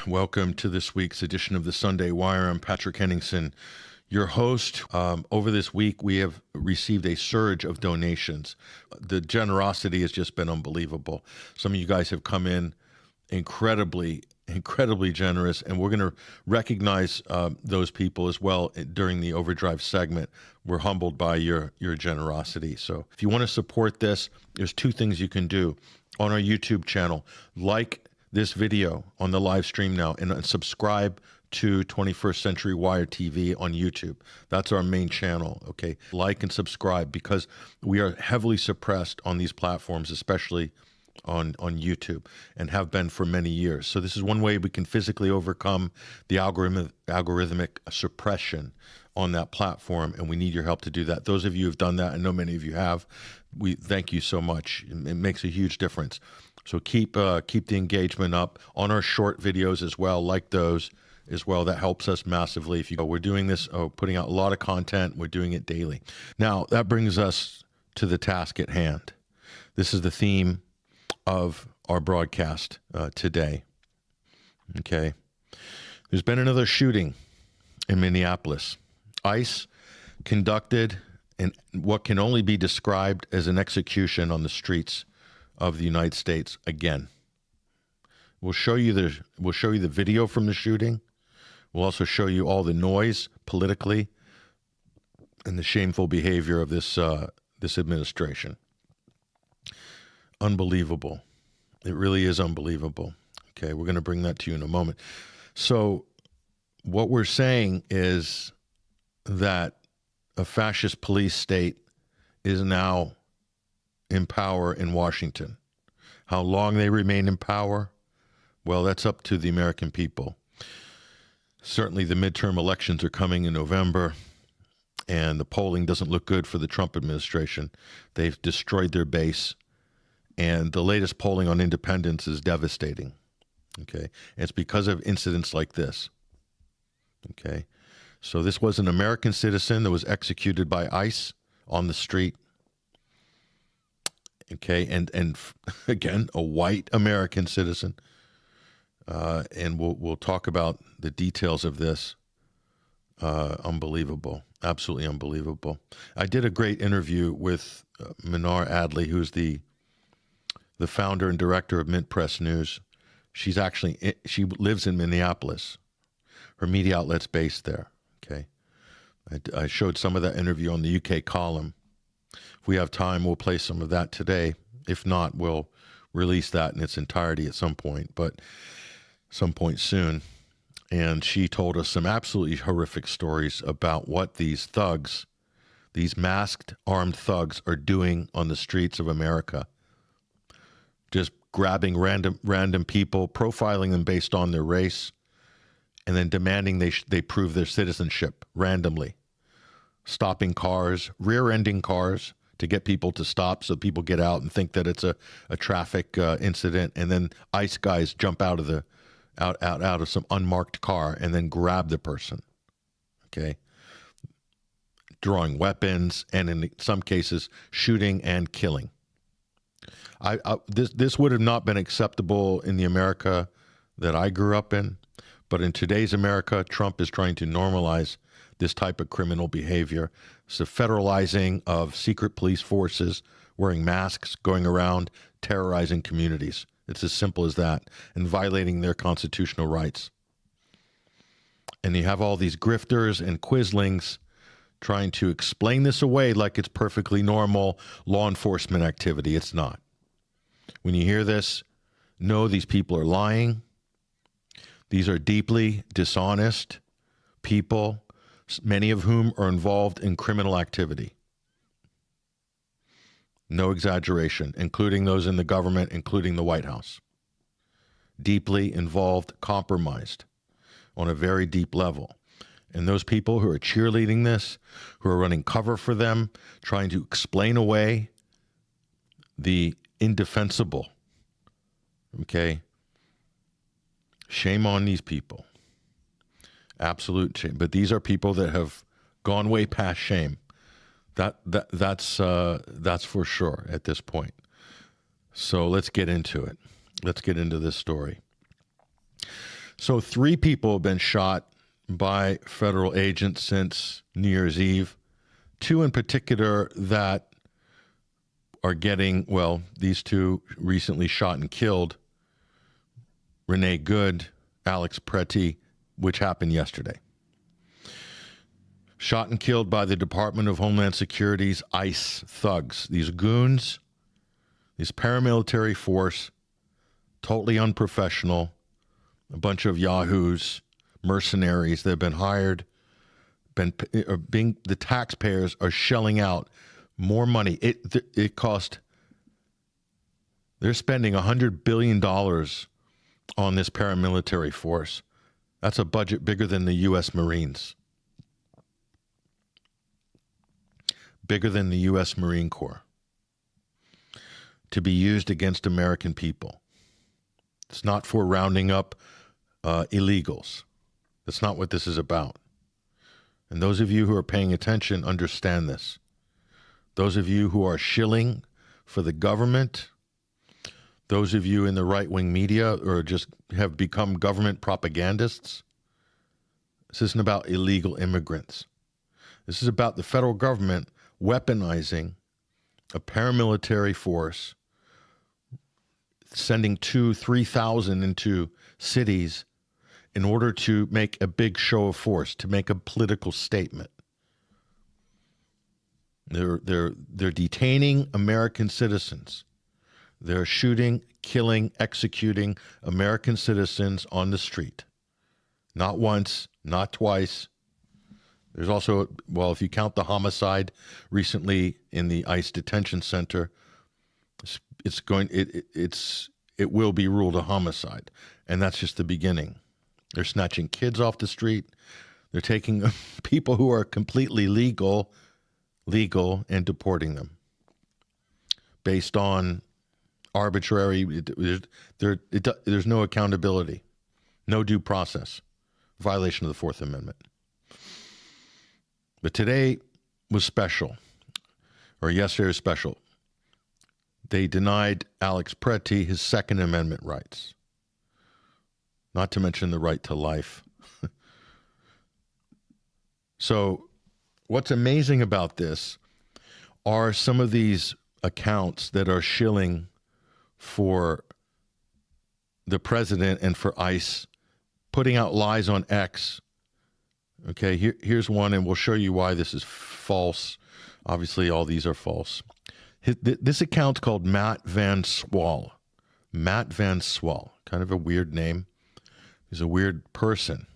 Welcome to this week's edition of the Sunday Wire. I'm Patrick Henningsen, your host. Over this week, we have received a surge of donations. The generosity has just been unbelievable. Some of you guys have come in incredibly generous, and we're going to recognize those people as well during the Overdrive segment. We're humbled by your generosity. So if you want to support this, there's two things you can do on our YouTube channel. Like this video on the live stream now and subscribe to 21st Century Wire TV on YouTube. That's our main channel, okay? Like and subscribe, because we are heavily suppressed on these platforms, especially on YouTube, and have been for many years. So this is one way we can physically overcome the algorithmic suppression on that platform, and we need your help to do that. Those of you who have done that, I know many of you have, we thank you so much. It makes a huge difference. So keep the engagement up on our short videos as well, like those as well. That helps us massively. We're doing this, putting out a lot of content. We're doing it daily. Now, that brings us to the task at hand. This is the theme of our broadcast today. Okay. There's been another shooting in Minneapolis. ICE conducted what can only be described as an execution on the streets of the United States again. We'll show you the video from the shooting. We'll also show you all the noise politically and the shameful behavior of this administration. Unbelievable. It really is unbelievable. Okay, we're going to bring that to you in a moment. So what we're saying is that a fascist police state is now in power in Washington. How long they remain in power? Well, that's up to the American people. Certainly the midterm elections are coming in November, and the polling doesn't look good for the Trump administration. They've destroyed their base, and the latest polling on independents is devastating. Okay, and it's because of incidents like this. Okay, so this was an American citizen that was executed by ICE on the street. Okay, and again, a white American citizen, and we'll talk about the details of this. Unbelievable, absolutely unbelievable. I did a great interview with Minar Adley, who's the founder and director of Mint Press News. She lives in Minneapolis. Her media outlet's based there. Okay, I showed some of that interview on the UK column. If we have time, we'll play some of that today. If not, we'll release that in its entirety at some point, but some point soon. And she told us some absolutely horrific stories about what these thugs, these masked armed thugs, are doing on the streets of America. Just grabbing random people, profiling them based on their race, and then demanding they prove their citizenship randomly. Stopping cars, rear-ending cars to get people to stop so people get out and think that it's a traffic incident, and then ICE guys jump out of some unmarked car and then grab the person. Okay, drawing weapons, and in some cases shooting and killing. This would have not been acceptable in the America that I grew up in, but in today's America, Trump is trying to normalize this type of criminal behavior. It's the federalizing of secret police forces, wearing masks, going around, terrorizing communities. It's as simple as that, and violating their constitutional rights. And you have all these grifters and quislings trying to explain this away like it's perfectly normal law enforcement activity. It's not. When you hear this, know these people are lying. These are deeply dishonest people, many of whom are involved in criminal activity. No exaggeration, including those in the government, including the White House. Deeply involved, compromised on a very deep level. And those people who are cheerleading this, who are running cover for them, trying to explain away the indefensible, okay? Shame on these people. Absolute shame. But these are people that have gone way past shame. That's for sure at this point. So let's get into it. Let's get into this story. So 3 people have been shot by federal agents since New Year's Eve. 2 in particular that are getting, well, these 2 recently shot and killed. Renee Good, Alex Pretti, which happened yesterday. Shot and killed by the Department of Homeland Security's ICE thugs. These goons, this paramilitary force, totally unprofessional, a bunch of yahoos, mercenaries that have been hired, the taxpayers are shelling out more money. It cost, they're spending $100 billion on this paramilitary force. That's a budget bigger than the U.S. Marines. Bigger than the U.S. Marine Corps. To be used against American people. It's not for rounding up illegals. That's not what this is about. And those of you who are paying attention understand this. Those of you who are shilling for the government, those of you in the right-wing media or just have become government propagandists, this isn't about illegal immigrants. This is about the federal government weaponizing a paramilitary force, sending 2,000-3,000 into cities in order to make a big show of force, to make a political statement. They're detaining American citizens. They're shooting, killing, executing American citizens on the street. Not once, not twice. There's also, well, if you count the homicide recently in the ICE detention center, it will be ruled a homicide, and that's just the beginning. They're snatching kids off the street. They're taking people who are completely legal, and deporting them based on arbitrary. There's no accountability, no due process, violation of the Fourth Amendment. But today was special, or yesterday was special. They denied Alex Pretti his Second Amendment rights, not to mention the right to life. So what's amazing about this are some of these accounts that are shilling for the president and for ICE, putting out lies on X. Okay, here's one, and we'll show you why this is false. Obviously, all these are false. This account's called Matt Van Swal. Matt Van Swal, kind of a weird name. He's a weird person.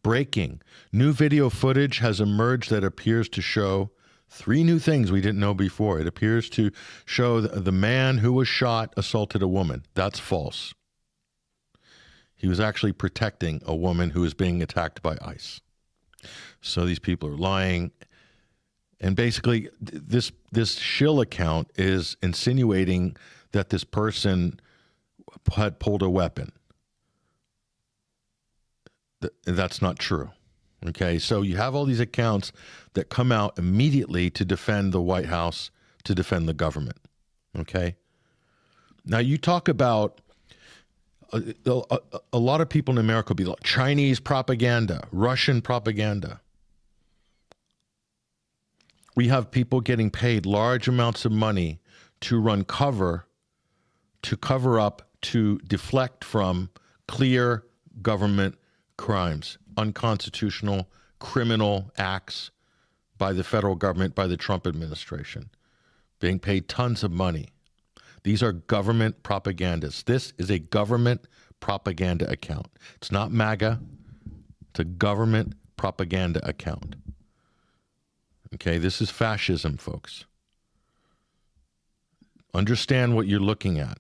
Breaking. New video footage has emerged that appears to show 3 new things we didn't know before. It appears to show the man who was shot assaulted a woman. That's false. He was actually protecting a woman who was being attacked by ICE. So these people are lying. And basically, this shill account is insinuating that this person had pulled a weapon. That's not true. Okay, so you have all these accounts that come out immediately to defend the White House, to defend the government. Okay? Now, you talk about a lot of people in America will be like Chinese propaganda, Russian propaganda. We have people getting paid large amounts of money to run cover, to cover up, to deflect from clear government crimes, unconstitutional, criminal acts by the federal government, by the Trump administration, being paid tons of money. These are government propagandists. This is a government propaganda account. It's not MAGA. It's a government propaganda account. Okay, this is fascism, folks. Understand what you're looking at.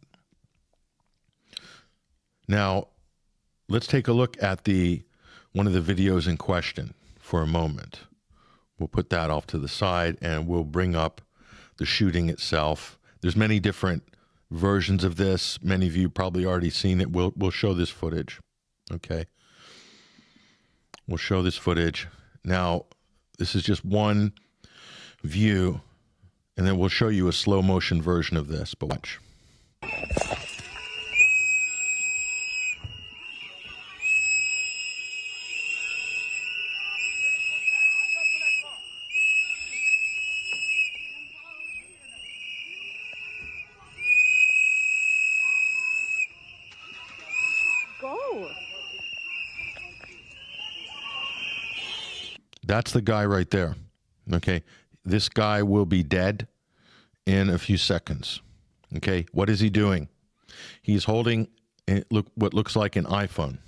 Now, let's take a look at one of the videos in question for a moment. We'll put that off to the side and we'll bring up the shooting itself. There's many different versions of this. Many of you probably already seen it. We'll show this footage. Okay. We'll show this footage. Now, this is just one view, and then we'll show you a slow motion version of this. But watch. That's the guy right there. Okay. This guy will be dead in a few seconds. Okay. What is he doing? He's holding what looks like an iPhone.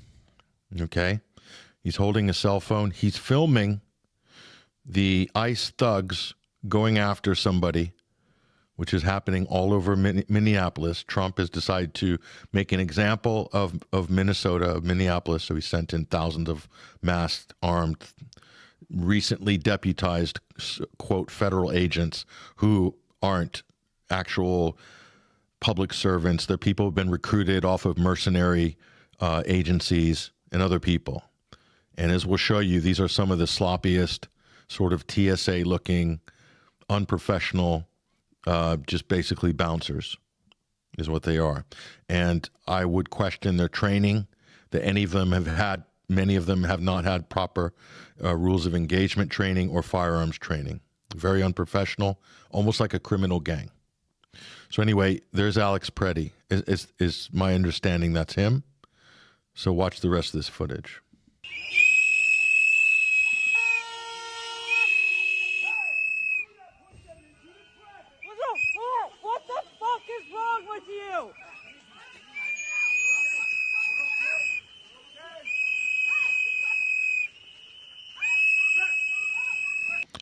Okay. He's holding a cell phone. He's filming the ICE thugs going after somebody, which is happening all over Minneapolis. Trump has decided to make an example of Minnesota, of Minneapolis, so he sent in thousands of masked, armed, recently deputized, quote, federal agents who aren't actual public servants. They're people who've been recruited off of mercenary agencies and other people. And as we'll show you, these are some of the sloppiest, sort of TSA-looking, unprofessional, just basically bouncers is what they are. And I would question their training, that many of them have not had proper rules of engagement training or firearms training. Very unprofessional, almost like a criminal gang. So anyway, there's Alex Pretti. Is my understanding that's him. So watch the rest of this footage. What the fuck is wrong with you?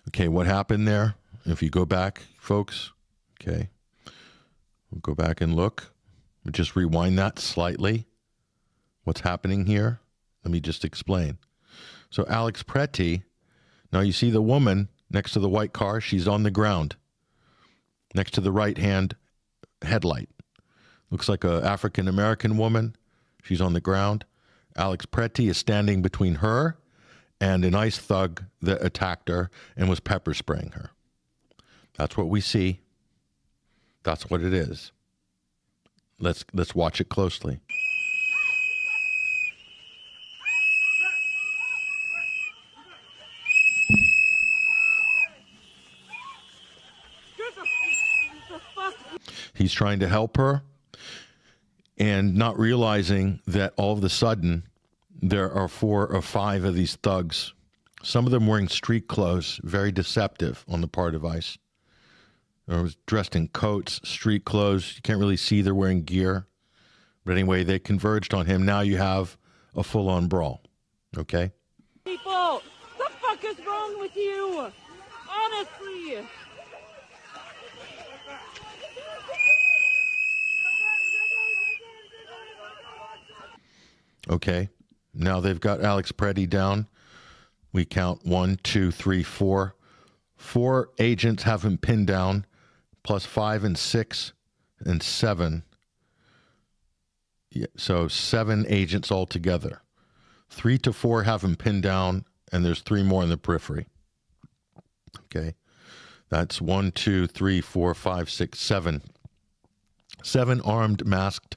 Okay, what happened there? If you go back, folks, okay, we'll go back and look. We'll just rewind that slightly. What's happening here? Let me just explain. So Alex Pretti, now you see the woman next to the white car, she's on the ground, next to the right-hand headlight. Looks like an African-American woman. She's on the ground. Alex Pretti is standing between her and an ICE thug that attacked her and was pepper spraying her. That's what we see. That's what it is. Let's watch it closely. He's trying to help her and not realizing that all of a sudden there are 4 or 5 of these thugs, some of them wearing street clothes, very deceptive on the part of ICE. They was dressed in coats, street clothes. You can't really see they're wearing gear. But anyway, they converged on him. Now you have a full-on brawl. Okay? People, what the fuck is wrong with you? Honestly. Okay. Now they've got Alex Pretti down. We count 1, 2, 3, 4. 4 agents have him pinned down, plus 5 and 6 and 7. Yeah, so 7 agents altogether. 3 to 4 have him pinned down, and there's 3 more in the periphery. Okay. That's 1, 2, 3, 4, 5, 6, 7. 7 armed, masked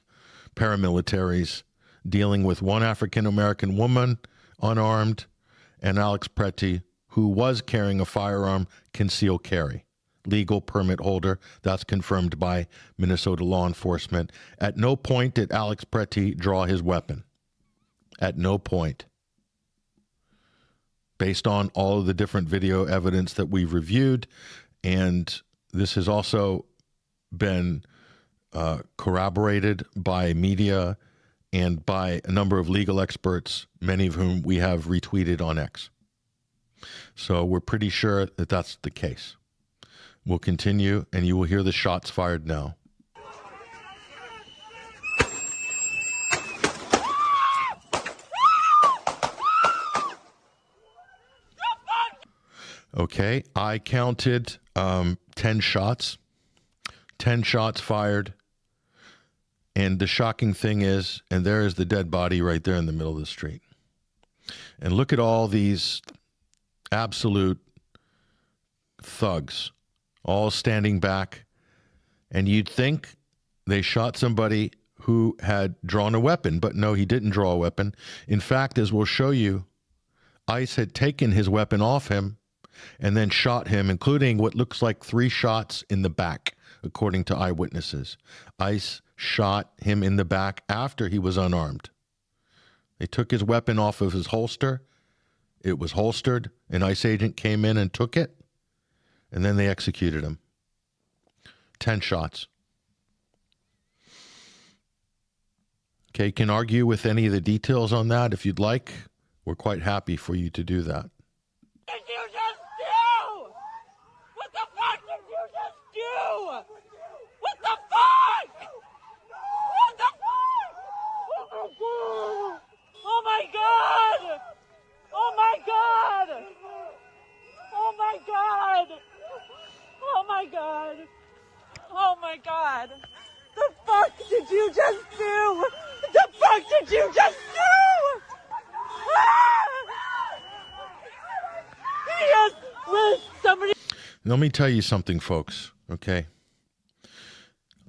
paramilitaries dealing with 1 African-American woman, unarmed, and Alex Pretti, who was carrying a firearm, concealed carry. Legal permit holder. That's confirmed by Minnesota law enforcement. At no point did Alex Pretti draw his weapon. At no point. Based on all of the different video evidence that we've reviewed, and this has also been corroborated by media and by a number of legal experts, many of whom we have retweeted on X. So we're pretty sure that that's the case. We'll continue, and you will hear the shots fired now. Okay, I counted 10 shots. 10 shots fired. And the shocking thing is, and there is the dead body right there in the middle of the street. And look at all these absolute thugs all standing back. And you'd think they shot somebody who had drawn a weapon, but no, he didn't draw a weapon. In fact, as we'll show you, ICE had taken his weapon off him and then shot him, including what looks like 3 shots in the back, according to eyewitnesses. ICE shot him in the back after he was unarmed. They took his weapon off of his holster It was holstered. An ICE agent came in and took it, and then they executed him. 10 shots. Okay, you can argue with any of the details on that if you'd like. We're quite happy for you to do that. What did you just do? What the fuck did you just do? What the fuck? What the fuck? Oh my god! Oh my god! Oh my god! Oh my god! Oh my god! The fuck did you just do? The fuck did you just do? Ah! Yes, Liz, somebody. Let me tell you something, folks, okay?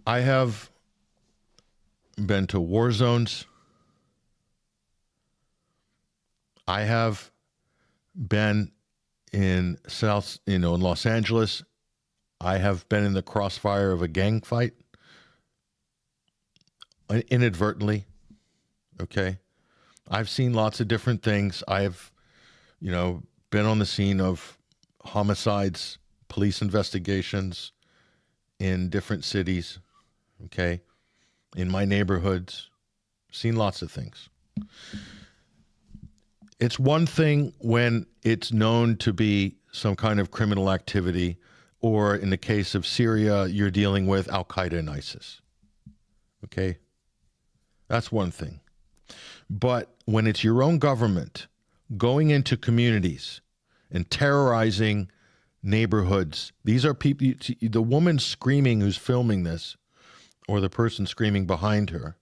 I have been to war zones. I have been in in Los Angeles. I have been in the crossfire of a gang fight inadvertently, okay? I've seen lots of different things. I've, been on the scene of homicides, police investigations in different cities, okay? In my neighborhoods, seen lots of things. It's one thing when it's known to be some kind of criminal activity, or in the case of Syria, you're dealing with Al-Qaeda and ISIS, okay? That's one thing. But when it's your own government going into communities and terrorizing neighborhoods, these are people, the woman screaming who's filming this, or the person screaming behind her,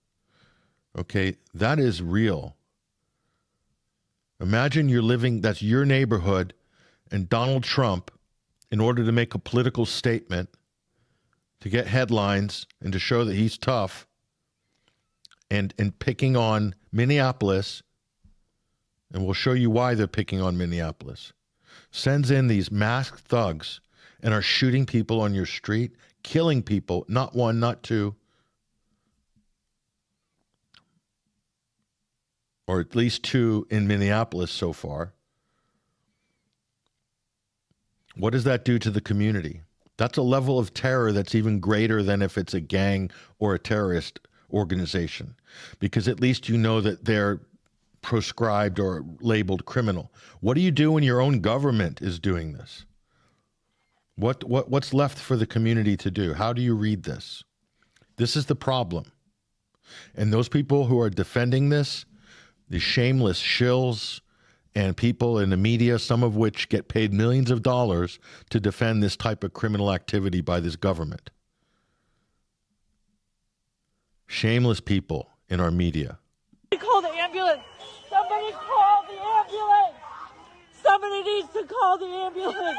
okay, that is real. Imagine you're living, that's your neighborhood, and Donald Trump, in order to make a political statement, to get headlines and to show that he's tough, and picking on Minneapolis, and we'll show you why they're picking on Minneapolis, sends in these masked thugs and are shooting people on your street, killing people, not one, not two, or at least two in Minneapolis so far. What does that do to the community? That's a level of terror that's even greater than if it's a gang or a terrorist organization, because at least you know that they're proscribed or labeled criminal. What do you do when your own government is doing this? What's left for the community to do? How do you read this? This is the problem. And those people who are defending this, the shameless shills and people in the media, some of which get paid millions of dollars to defend this type of criminal activity by this government. Shameless people in our media. Call the ambulance. Somebody call the ambulance. Somebody needs to call the ambulance.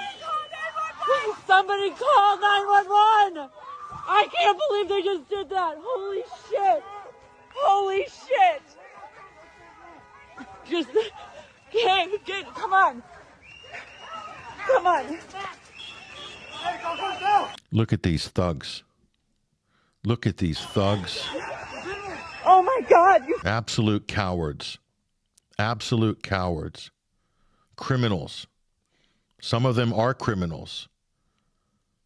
Somebody call 911. I can't believe they just did that. Holy shit. Holy shit. Just get come on. Come on. Look at these thugs. Look at these thugs. Oh my God. Absolute cowards. Absolute cowards. Criminals. Some of them are criminals.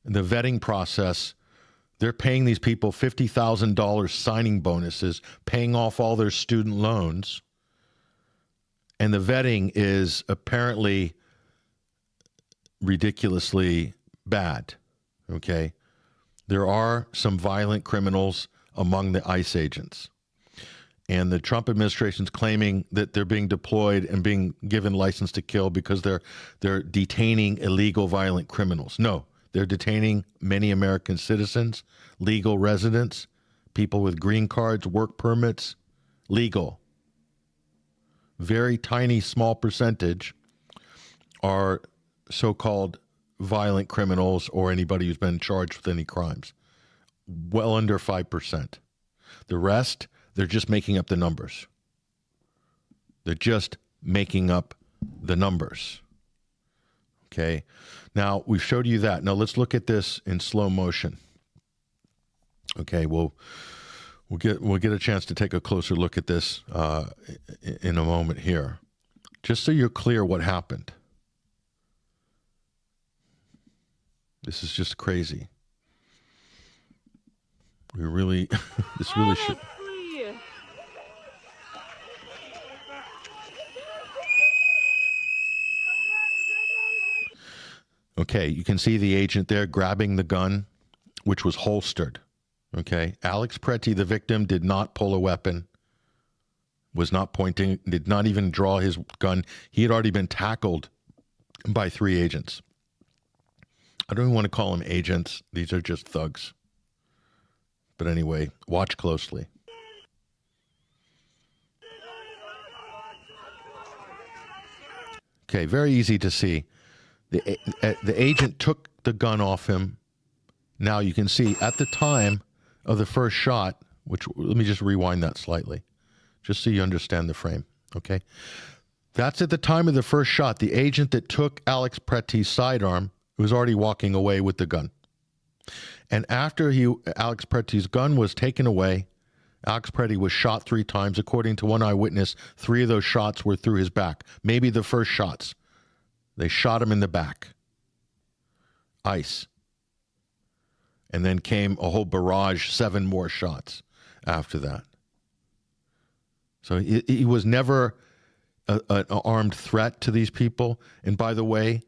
In the vetting process, they're paying these people $50,000 signing bonuses, paying off all their student loans. And the vetting is apparently ridiculously bad. Okay? There are some violent criminals among the ICE agents. And the Trump administration's claiming that they're being deployed and being given license to kill because they're detaining illegal violent criminals. No, they're detaining many American citizens, legal residents, people with green cards, work permits, legal. Very tiny, small percentage are so-called violent criminals or anybody who's been charged with any crimes. Well under 5%. The rest, they're just making up the numbers. They're just making up the numbers. Okay? Now, we've showed you that. Now, let's look at this in slow motion. Okay, we'll get a chance to take a closer look at this in a moment here. Just so you're clear what happened. This is just crazy. We really, this really should. Okay, you can see the agent there grabbing the gun, which was holstered. Okay, Alex Pretti, the victim, did not pull a weapon, was not pointing, did not even draw his gun. He had already been tackled by 3 agents. I don't even want to call them agents. These are just thugs. But anyway, watch closely. Okay, very easy to see. The agent took the gun off him. Now you can see at the time of the first shot, which, let me just rewind that slightly, just so you understand the frame, okay? That's at the time of the first shot. The agent that took Alex Pretti's sidearm was already walking away with the gun. And after Alex Pretti's gun was taken away, Alex Pretti was shot 3 times. According to one eyewitness, 3 of those shots were through his back. Maybe the first shots. They shot him in the back. Ice. And then came a whole barrage, 7 more shots after that. So he was never an armed threat to these people. And by the way,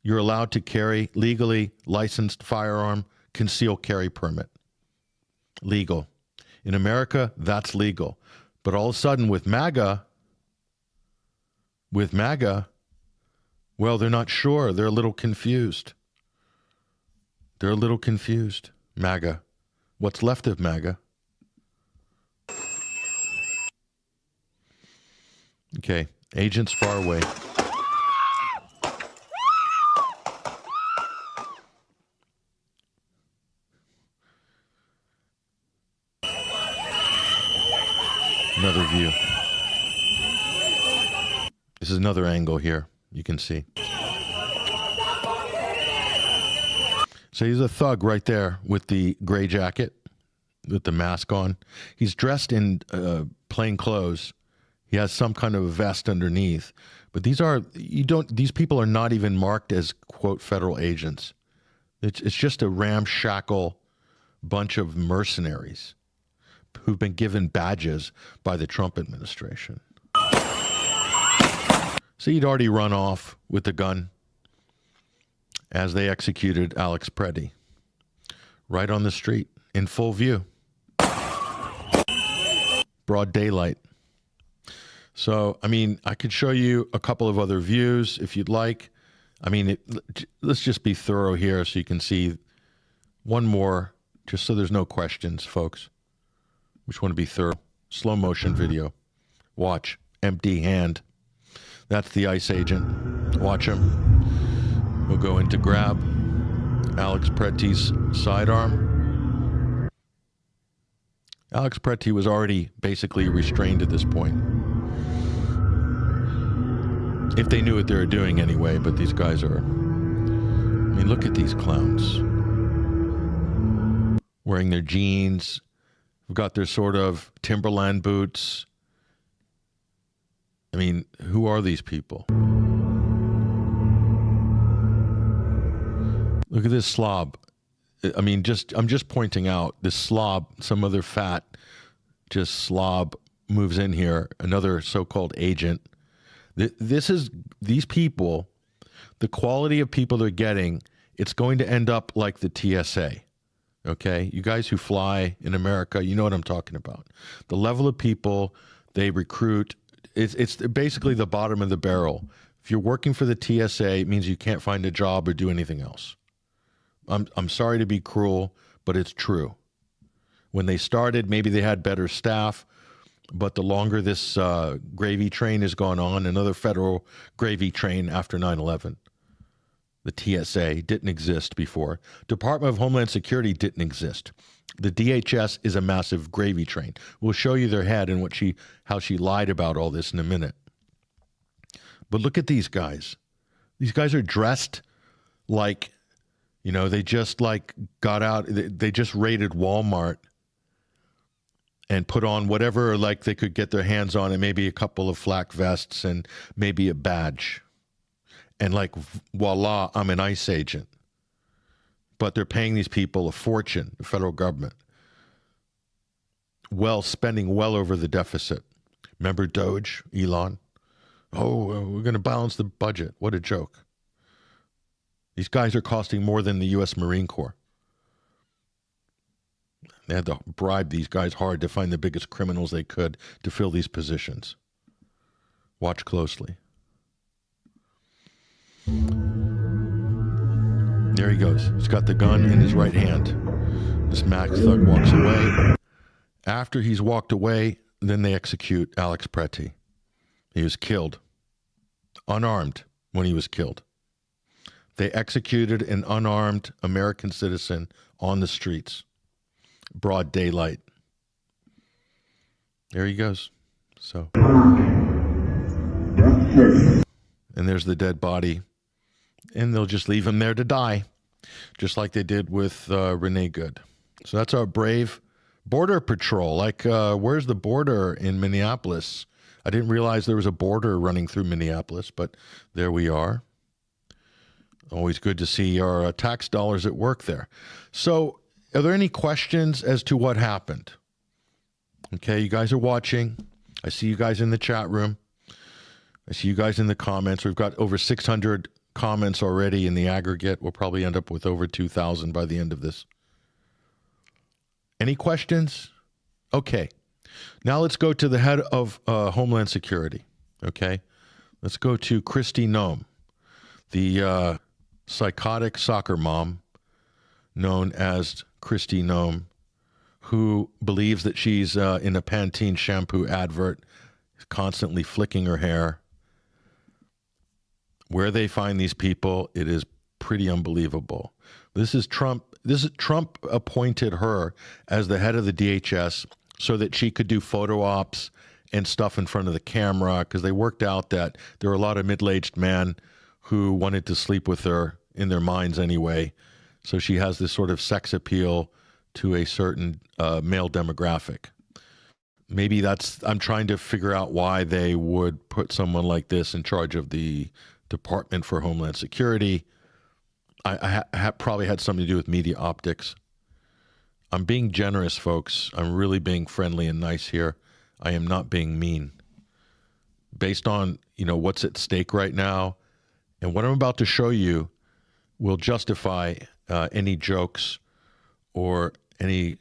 you're allowed to carry legally licensed firearm, concealed carry permit. Legal. In America, that's legal. But all of a sudden with MAGA, well, they're not sure. They're a little confused. They're a little confused. MAGA. What's left of MAGA? Okay. Agents far away. Another view. This is another angle here. You can see. So he's a thug right there with the gray jacket, with the mask on. He's dressed in plain clothes. He has some kind of a vest underneath. But these people are not even marked as, quote, federal agents. It's just a ramshackle bunch of mercenaries who've been given badges by the Trump administration. So he'd already run off with the gun as they executed Alex Pretti right on the street in full view. Broad daylight. So, I mean, I could show you a couple of other views if you'd like. I mean, let's just be thorough here so you can see one more, just so there's no questions, folks. We just want to be thorough. Slow motion video. Watch. Empty hand. That's the ICE agent. Watch him. He'll go in to grab Alex Pretti's sidearm. Alex Pretti was already basically restrained at this point. If they knew what they were doing anyway, but these guys are... I mean, look at these clowns. Wearing their jeans. They've got their sort of Timberland boots. I mean, who are these people? Look at this slob. I mean, I'm just pointing out this slob, some other fat, just slob moves in here, another so-called agent. These people, the quality of people they're getting, it's going to end up like the TSA. Okay? You guys who fly in America, you know what I'm talking about. The level of people they recruit, it's basically the bottom of the barrel. If you're working for the TSA, it means you can't find a job or do anything else. I'm sorry to be cruel, but it's true. When they started, maybe they had better staff, but the longer this gravy train has gone on, another federal gravy train after 9/11, the TSA didn't exist before. Department of Homeland Security didn't exist. The DHS is a massive gravy train. We'll show you their head and how she lied about all this in a minute. But look at these guys. These guys are dressed like, they just like got out. They just raided Walmart. and put on whatever like they could get their hands on, and maybe a couple of flak vests and maybe a badge. And like, voila, I'm an ICE agent. But they're paying these people a fortune, the federal government, spending well over the deficit. Remember Doge, Elon? Oh, we're going to balance the budget. What a joke. These guys are costing more than the U.S. Marine Corps. They had to bribe these guys hard to find the biggest criminals they could to fill these positions. Watch closely. There he goes. He's got the gun in his right hand. This MAGA thug walks away. After he's walked away, then they execute Alex Pretti. He was killed, unarmed when he was killed. They executed an unarmed American citizen on the streets. Broad daylight. There he goes. So, and there's the dead body, and they'll just leave him there to die, just like they did with Renee Good. So that's our brave border patrol. Like, where's the border in Minneapolis? I didn't realize there was a border running through Minneapolis, but there we are. Always good to see our tax dollars at work there. So, are there any questions as to what happened? Okay, you guys are watching. I see you guys in the chat room. I see you guys in the comments. We've got over 600 comments already in the aggregate. We'll probably end up with over 2,000 by the end of this. Any questions? Okay. Now let's go to the head of Homeland Security. Okay. Let's go to Kristi Noem, the psychotic soccer mom known as Kristi Noem, who believes that she's in a Pantene shampoo advert, constantly flicking her hair. Where they find these people, it is pretty unbelievable. This is Trump appointed her as the head of the DHS so that she could do photo ops and stuff in front of the camera, because they worked out that there were a lot of middle-aged men who wanted to sleep with her in their minds anyway. So she has this sort of sex appeal to a certain male demographic. Maybe I'm trying to figure out why they would put someone like this in charge of the Department for Homeland Security. I probably had something to do with media optics. I'm being generous, folks. I'm really being friendly and nice here. I am not being mean. Based on, what's at stake right now, and what I'm about to show you will justify any jokes or any.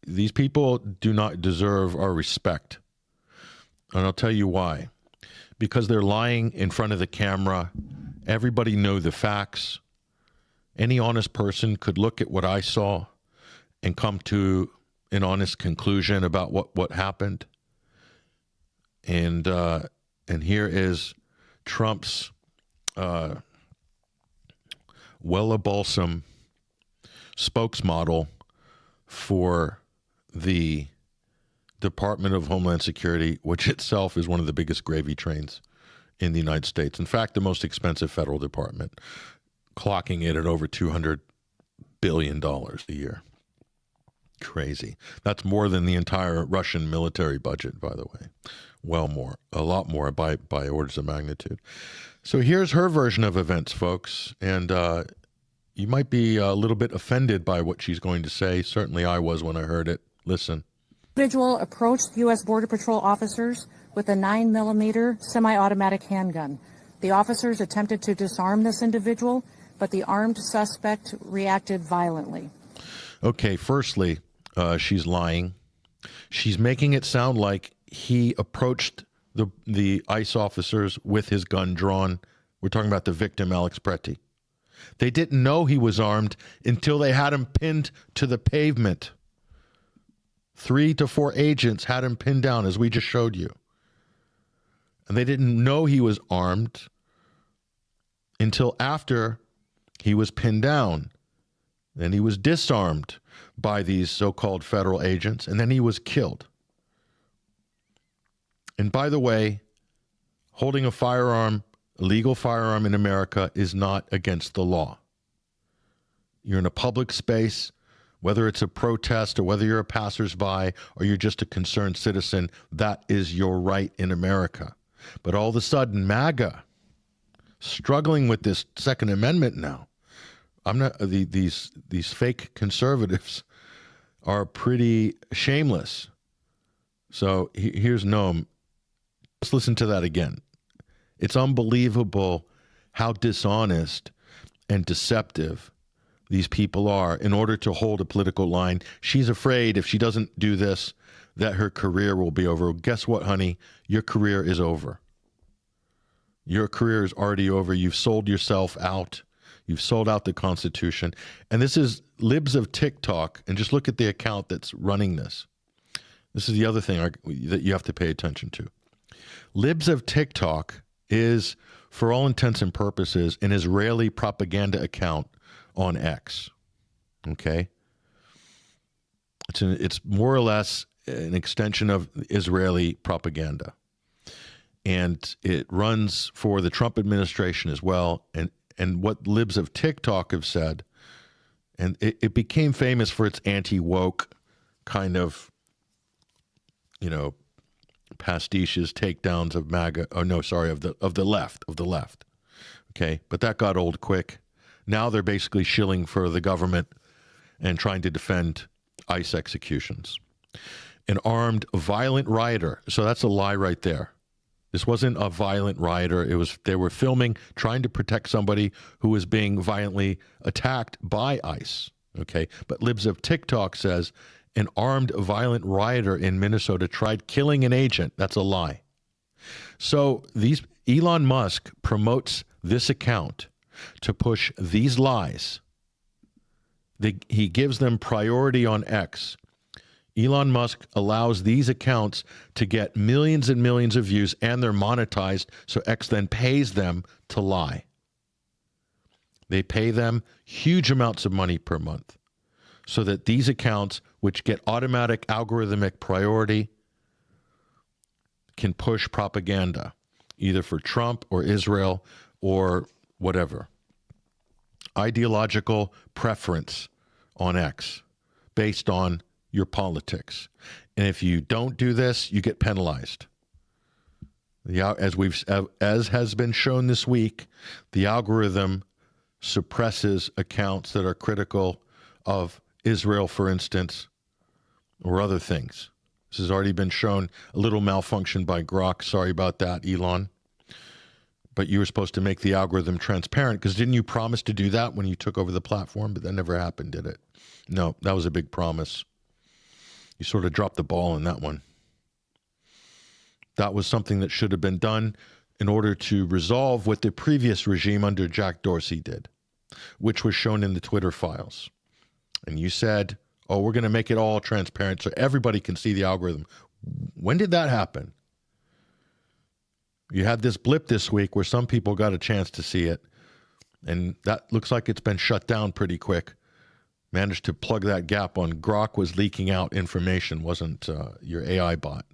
These people do not deserve our respect. And I'll tell you why. Because they're lying in front of the camera. Everybody knows the facts. Any honest person could look at what I saw and come to an honest conclusion about what happened. And here is Trump's Wella Balsam spokesmodel for the Department of Homeland Security, which itself is one of the biggest gravy trains in the United States. In fact, the most expensive federal department, clocking it at over $200 billion a year. Crazy. That's more than the entire Russian military budget, by the way. Well more, a lot more by orders of magnitude. So here's her version of events, folks. And you might be a little bit offended by what she's going to say. Certainly I was when I heard it. Listen. Individual approached U.S. Border Patrol officers with a 9mm semi-automatic handgun. The officers attempted to disarm this individual, but the armed suspect reacted violently. Okay, firstly, she's lying. She's making it sound like he approached the ICE officers with his gun drawn. We're talking about the victim, Alex Pretti. They didn't know he was armed until they had him pinned to the pavement. 3 to 4 agents had him pinned down, as we just showed you. And they didn't know he was armed until after he was pinned down. Then he was disarmed by these so-called federal agents, and then he was killed. And by the way, holding a firearm, a legal firearm in America, is not against the law. You're in a public space Whether it's a protest or whether you're a passersby or you're just a concerned citizen, that is your right in America. But all of a sudden, MAGA, struggling with this Second Amendment now. These fake conservatives are pretty shameless. So here's Noam. Let's listen to that again. It's unbelievable how dishonest and deceptive these people are in order to hold a political line. She's afraid if she doesn't do this, that her career will be over. Guess what, honey? Your career is over. Your career is already over. You've sold yourself out. You've sold out the Constitution. And this is libs of TikTok. And just look at the account that's running this. This is the other thing that you have to pay attention to. Libs of TikTok is, for all intents and purposes, an Israeli propaganda account on X. Okay? It's more or less an extension of Israeli propaganda. And it runs for the Trump administration as well. And what libs of TikTok have said, and it became famous for its anti-woke kind of, pastiches, takedowns of MAGA. Oh no, sorry, of the left. Okay, but that got old quick. Now they're basically shilling for the government and trying to defend ICE executions. An armed violent rioter. So that's a lie right there. This wasn't a violent rioter. They were filming, trying to protect somebody who was being violently attacked by ICE. Okay, but libs of TikTok says an armed violent rioter in Minnesota tried killing an agent. That's a lie. So Elon Musk promotes this account to push these lies. He gives them priority on X. Elon Musk allows these accounts to get millions and millions of views, and they're monetized, so X then pays them to lie. They pay them huge amounts of money per month so that these accounts, which get automatic algorithmic priority, can push propaganda, either for Trump or Israel or whatever. Ideological preference on X based on your politics. And if you don't do this, you get penalized. As has been shown this week, the algorithm suppresses accounts that are critical of Israel, for instance, or other things. This has already been shown. A little malfunction by Grok. Sorry about that, Elon. But you were supposed to make the algorithm transparent, because didn't you promise to do that when you took over the platform? But that never happened, did it? No, that was a big promise. You sort of dropped the ball on that one. That was something that should have been done in order to resolve what the previous regime under Jack Dorsey did, which was shown in the Twitter files. And you said, oh, we're going to make it all transparent so everybody can see the algorithm. When did that happen? You had this blip this week where some people got a chance to see it, and that looks like it's been shut down pretty quick. Managed to plug that gap on Grok was leaking out information, wasn't your AI bot.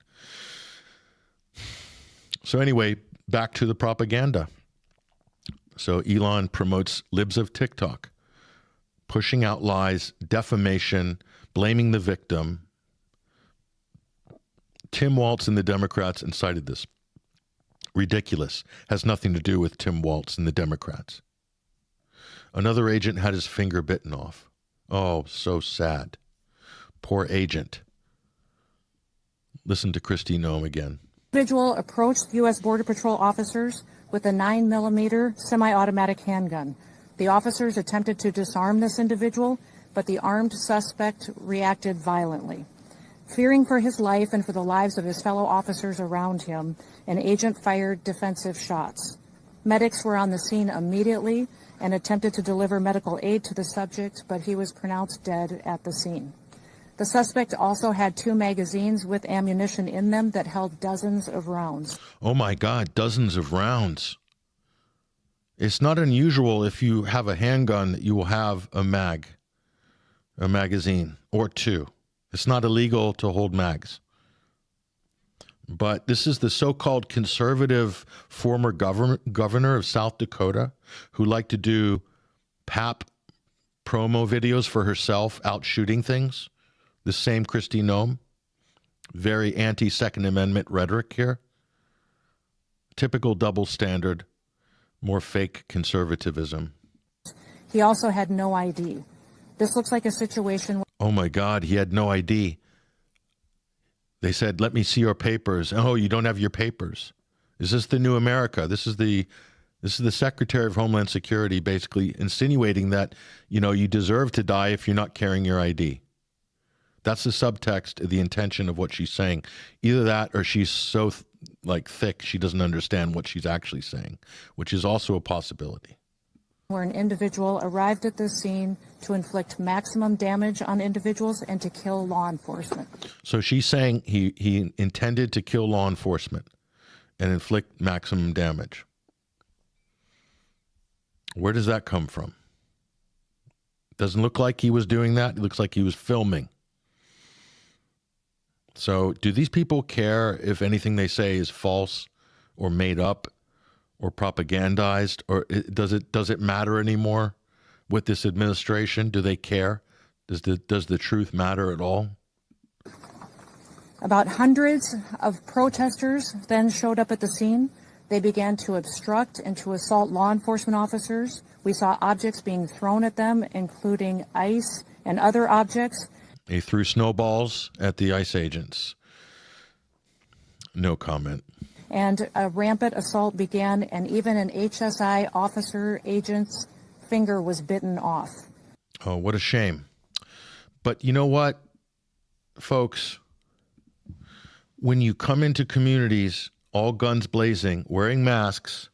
So anyway, back to the propaganda. So Elon promotes libs of TikTok, pushing out lies, defamation, blaming the victim. Tim Walz and the Democrats incited this. Ridiculous. Has nothing to do with Tim Walz and the Democrats. Another agent had his finger bitten off. Oh, so sad. Poor agent. Listen to Kristi Noem again. Individual approached U.S. Border Patrol officers with a 9mm semi-automatic handgun. The officers attempted to disarm this individual, but the armed suspect reacted violently. Fearing for his life and for the lives of his fellow officers around him, an agent fired defensive shots. Medics were on the scene immediately and attempted to deliver medical aid to the subject, but he was pronounced dead at the scene. The suspect also had 2 magazines with ammunition in them that held dozens of rounds. Oh my God, dozens of rounds. It's not unusual if you have a handgun that you will have a magazine or 2. It's not illegal to hold mags. But this is the so-called conservative former governor of South Dakota who liked to do pap promo videos for herself out shooting things. The same Kristi Noem. Very anti-Second Amendment rhetoric here. Typical double standard, more fake conservatism. He also had no ID. This looks like a situation. Oh my God, he had no ID. They said, let me see your papers. Oh, you don't have your papers. Is this the new America? This is the Secretary of Homeland Security basically insinuating that, you know, you deserve to die if you're not carrying your ID. That's the subtext, the intention of what she's saying. Either that or she's so thick she doesn't understand what she's actually saying, which is also a possibility. Where an individual arrived at the scene to inflict maximum damage on individuals and to kill law enforcement. So she's saying he intended to kill law enforcement and inflict maximum damage. Where does that come from? Doesn't look like he was doing that. It looks like he was filming. So do these people care if anything they say is false or made up or propagandized, or does it matter anymore with this administration? Do they care? Does the truth matter at all? About hundreds of protesters then showed up at the scene. They began to obstruct and to assault law enforcement officers. We saw objects being thrown at them, including ice and other objects. He threw snowballs at the ICE agents. No comment. And a rampant assault began, and even an HSI officer agent's finger was bitten off. Oh, what a shame. But you know what, folks? When you come into communities, all guns blazing, wearing masks,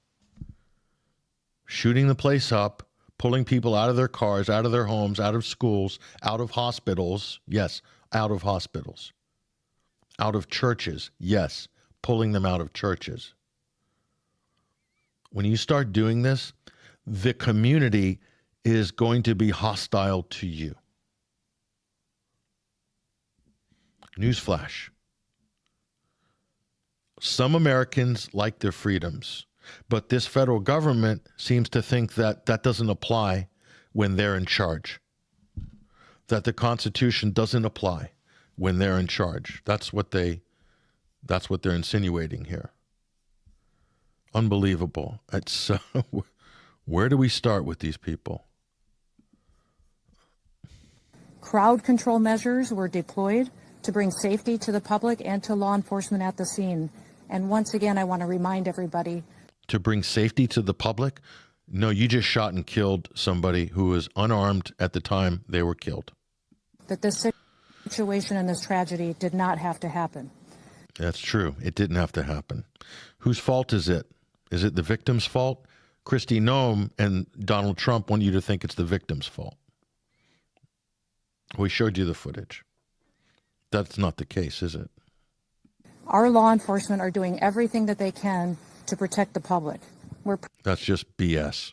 shooting the place up, pulling people out of their cars, out of their homes, out of schools, out of hospitals, yes, out of hospitals, out of churches, yes, pulling them out of churches. When you start doing this, the community is going to be hostile to you. Newsflash. Some Americans like their freedoms, but this federal government seems to think that that doesn't apply when they're in charge, that the Constitution doesn't apply when they're in charge. That's what they're insinuating here. Unbelievable. It's where do we start with these people? Crowd control measures were deployed to bring safety to the public and to law enforcement at the scene. And once again, I want to remind everybody. To bring safety to the public? No, you just shot and killed somebody who was unarmed at the time they were killed. That this situation and this tragedy did not have to happen. That's true. It didn't have to happen. Whose fault is it? Is it the victim's fault? Kristi Noem and Donald Trump want you to think it's the victim's fault. We showed you the footage. That's not the case, is it? Our law enforcement are doing everything that they can to protect the public. That's just BS.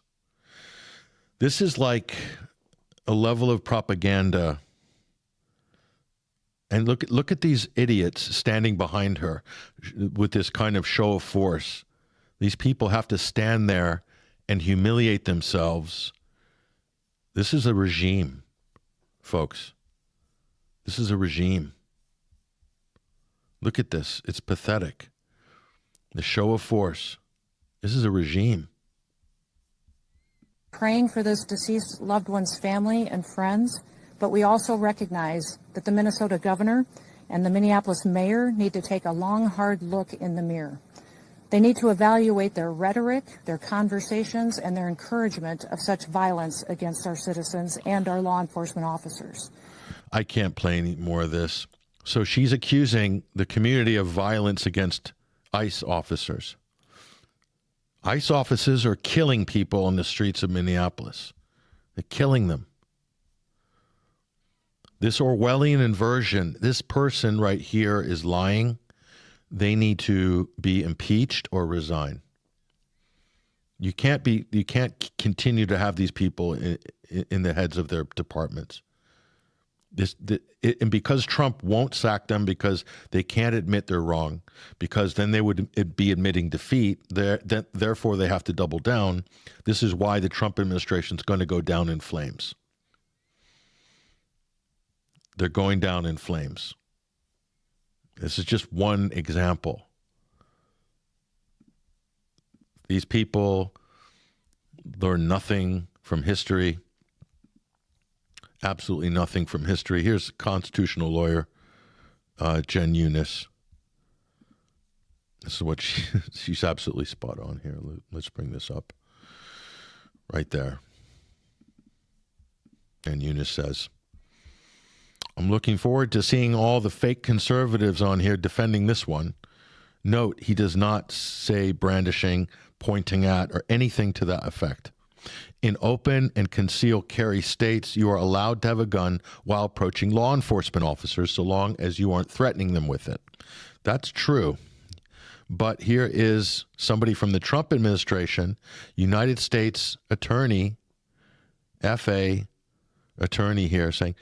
This is like a level of propaganda. And look at these idiots standing behind her with this kind of show of force. These people have to stand there and humiliate themselves. This is a regime, folks. This is a regime. Look at this. It's pathetic. The show of force. This is a regime. Praying for this deceased loved one's family and friends, but we also recognize that the Minnesota governor and the Minneapolis mayor need to take a long, hard look in the mirror. They need to evaluate their rhetoric, their conversations, and their encouragement of such violence against our citizens and our law enforcement officers. I can't play any more of this. So she's accusing the community of violence against ICE officers. ICE officers are killing people on the streets of Minneapolis. They're killing them. This Orwellian inversion, this person right here is lying. They need to be impeached or resign. You can't continue to have these people in the heads of their departments. And because Trump won't sack them because they can't admit they're wrong, because then they would be admitting defeat, therefore they have to double down. This is why the Trump administration is going to go down in flames. they're going down in flames. This is just one example. These people learn nothing from history, absolutely nothing from history. Here's constitutional lawyer Jen Eunice. This is what she's absolutely spot on here. Let's bring this up right there. And Eunice says, I'm looking forward to seeing all the fake conservatives on here defending this one. Note, he does not say brandishing, pointing at, or anything to that effect. In open and concealed carry states, you are allowed to have a gun while approaching law enforcement officers so long as you aren't threatening them with it. That's true. But here is somebody from the Trump administration, United States attorney, FA attorney here saying,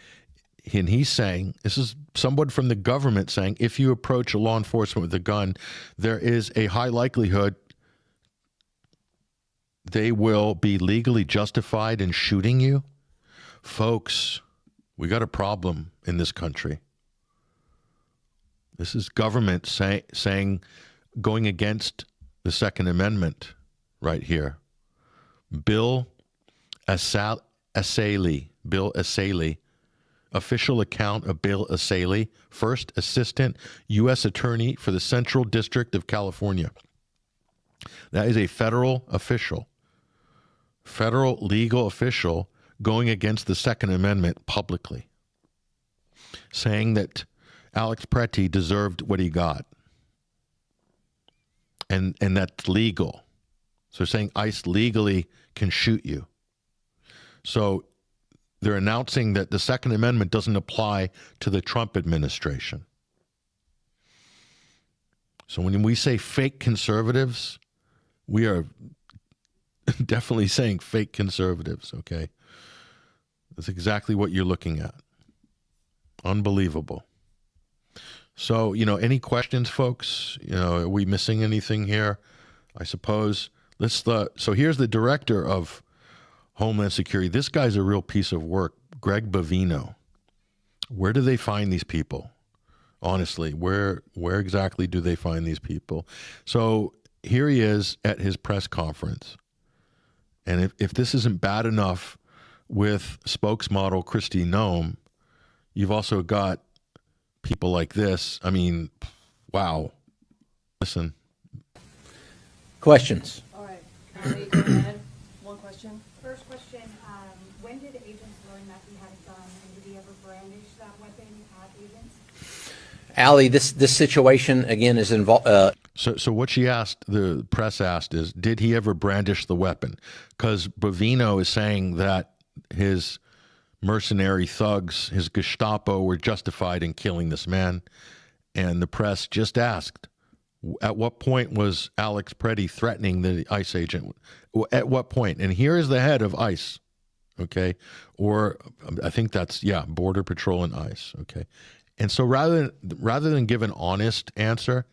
and he's saying, this is someone from the government saying, if you approach a law enforcement with a gun, there is a high likelihood they will be legally justified in shooting you. Folks, we got a problem in this country. This is government saying, going against the Second Amendment right here. Bill Assaili, official account of Bill Assaili, first assistant U.S. attorney for the Central District of California. That is a federal official, federal legal official going against the Second Amendment publicly, saying that Alex Pretti deserved what he got. And that's legal. So saying ICE legally can shoot you. So they're announcing that the Second Amendment doesn't apply to the Trump administration. So when we say fake conservatives, we are definitely saying fake conservatives, okay? That's exactly what you're looking at. Unbelievable. So, any questions, folks? Are we missing anything here? I suppose. So here's the director of Homeland Security. This guy's a real piece of work, Greg Bavino. Where do they find these people? Honestly, where exactly do they find these people? So here he is at his press conference. And if this isn't bad enough with spokesmodel Kristi Noem, you've also got people like this. I mean, wow. Listen. Questions? All right. Carle, go ahead. One question. First question, when did agents learn that he had a gun, and did he ever brandish that weapon at agents? Allie, this situation, again, is involved. So what the press asked is, did he ever brandish the weapon? Because Bavino is saying that his mercenary thugs, his Gestapo, were justified in killing this man. And the press just asked, at what point was Alex Pretti threatening the ICE agent? At what point? And here is the head of ICE, okay? Or I think that's, Border Patrol and ICE, okay? And so rather than give an honest answer,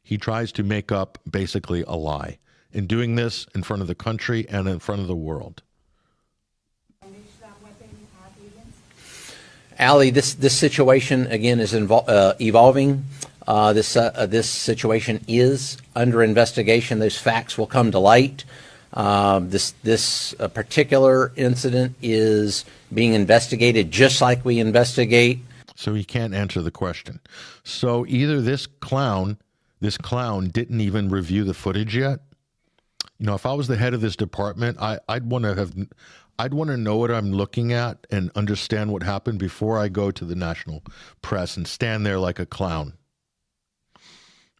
he tries to make up basically a lie. In doing this in front of the country and in front of the world. Allie, this situation, again, is evolving. This situation is under investigation. Those facts will come to light. This particular incident is being investigated just like we investigate. So he can't answer the question. So either this clown didn't even review the footage yet. If I was the head of this department, I'd want to know what I'm looking at and understand what happened before I go to the national press and stand there like a clown.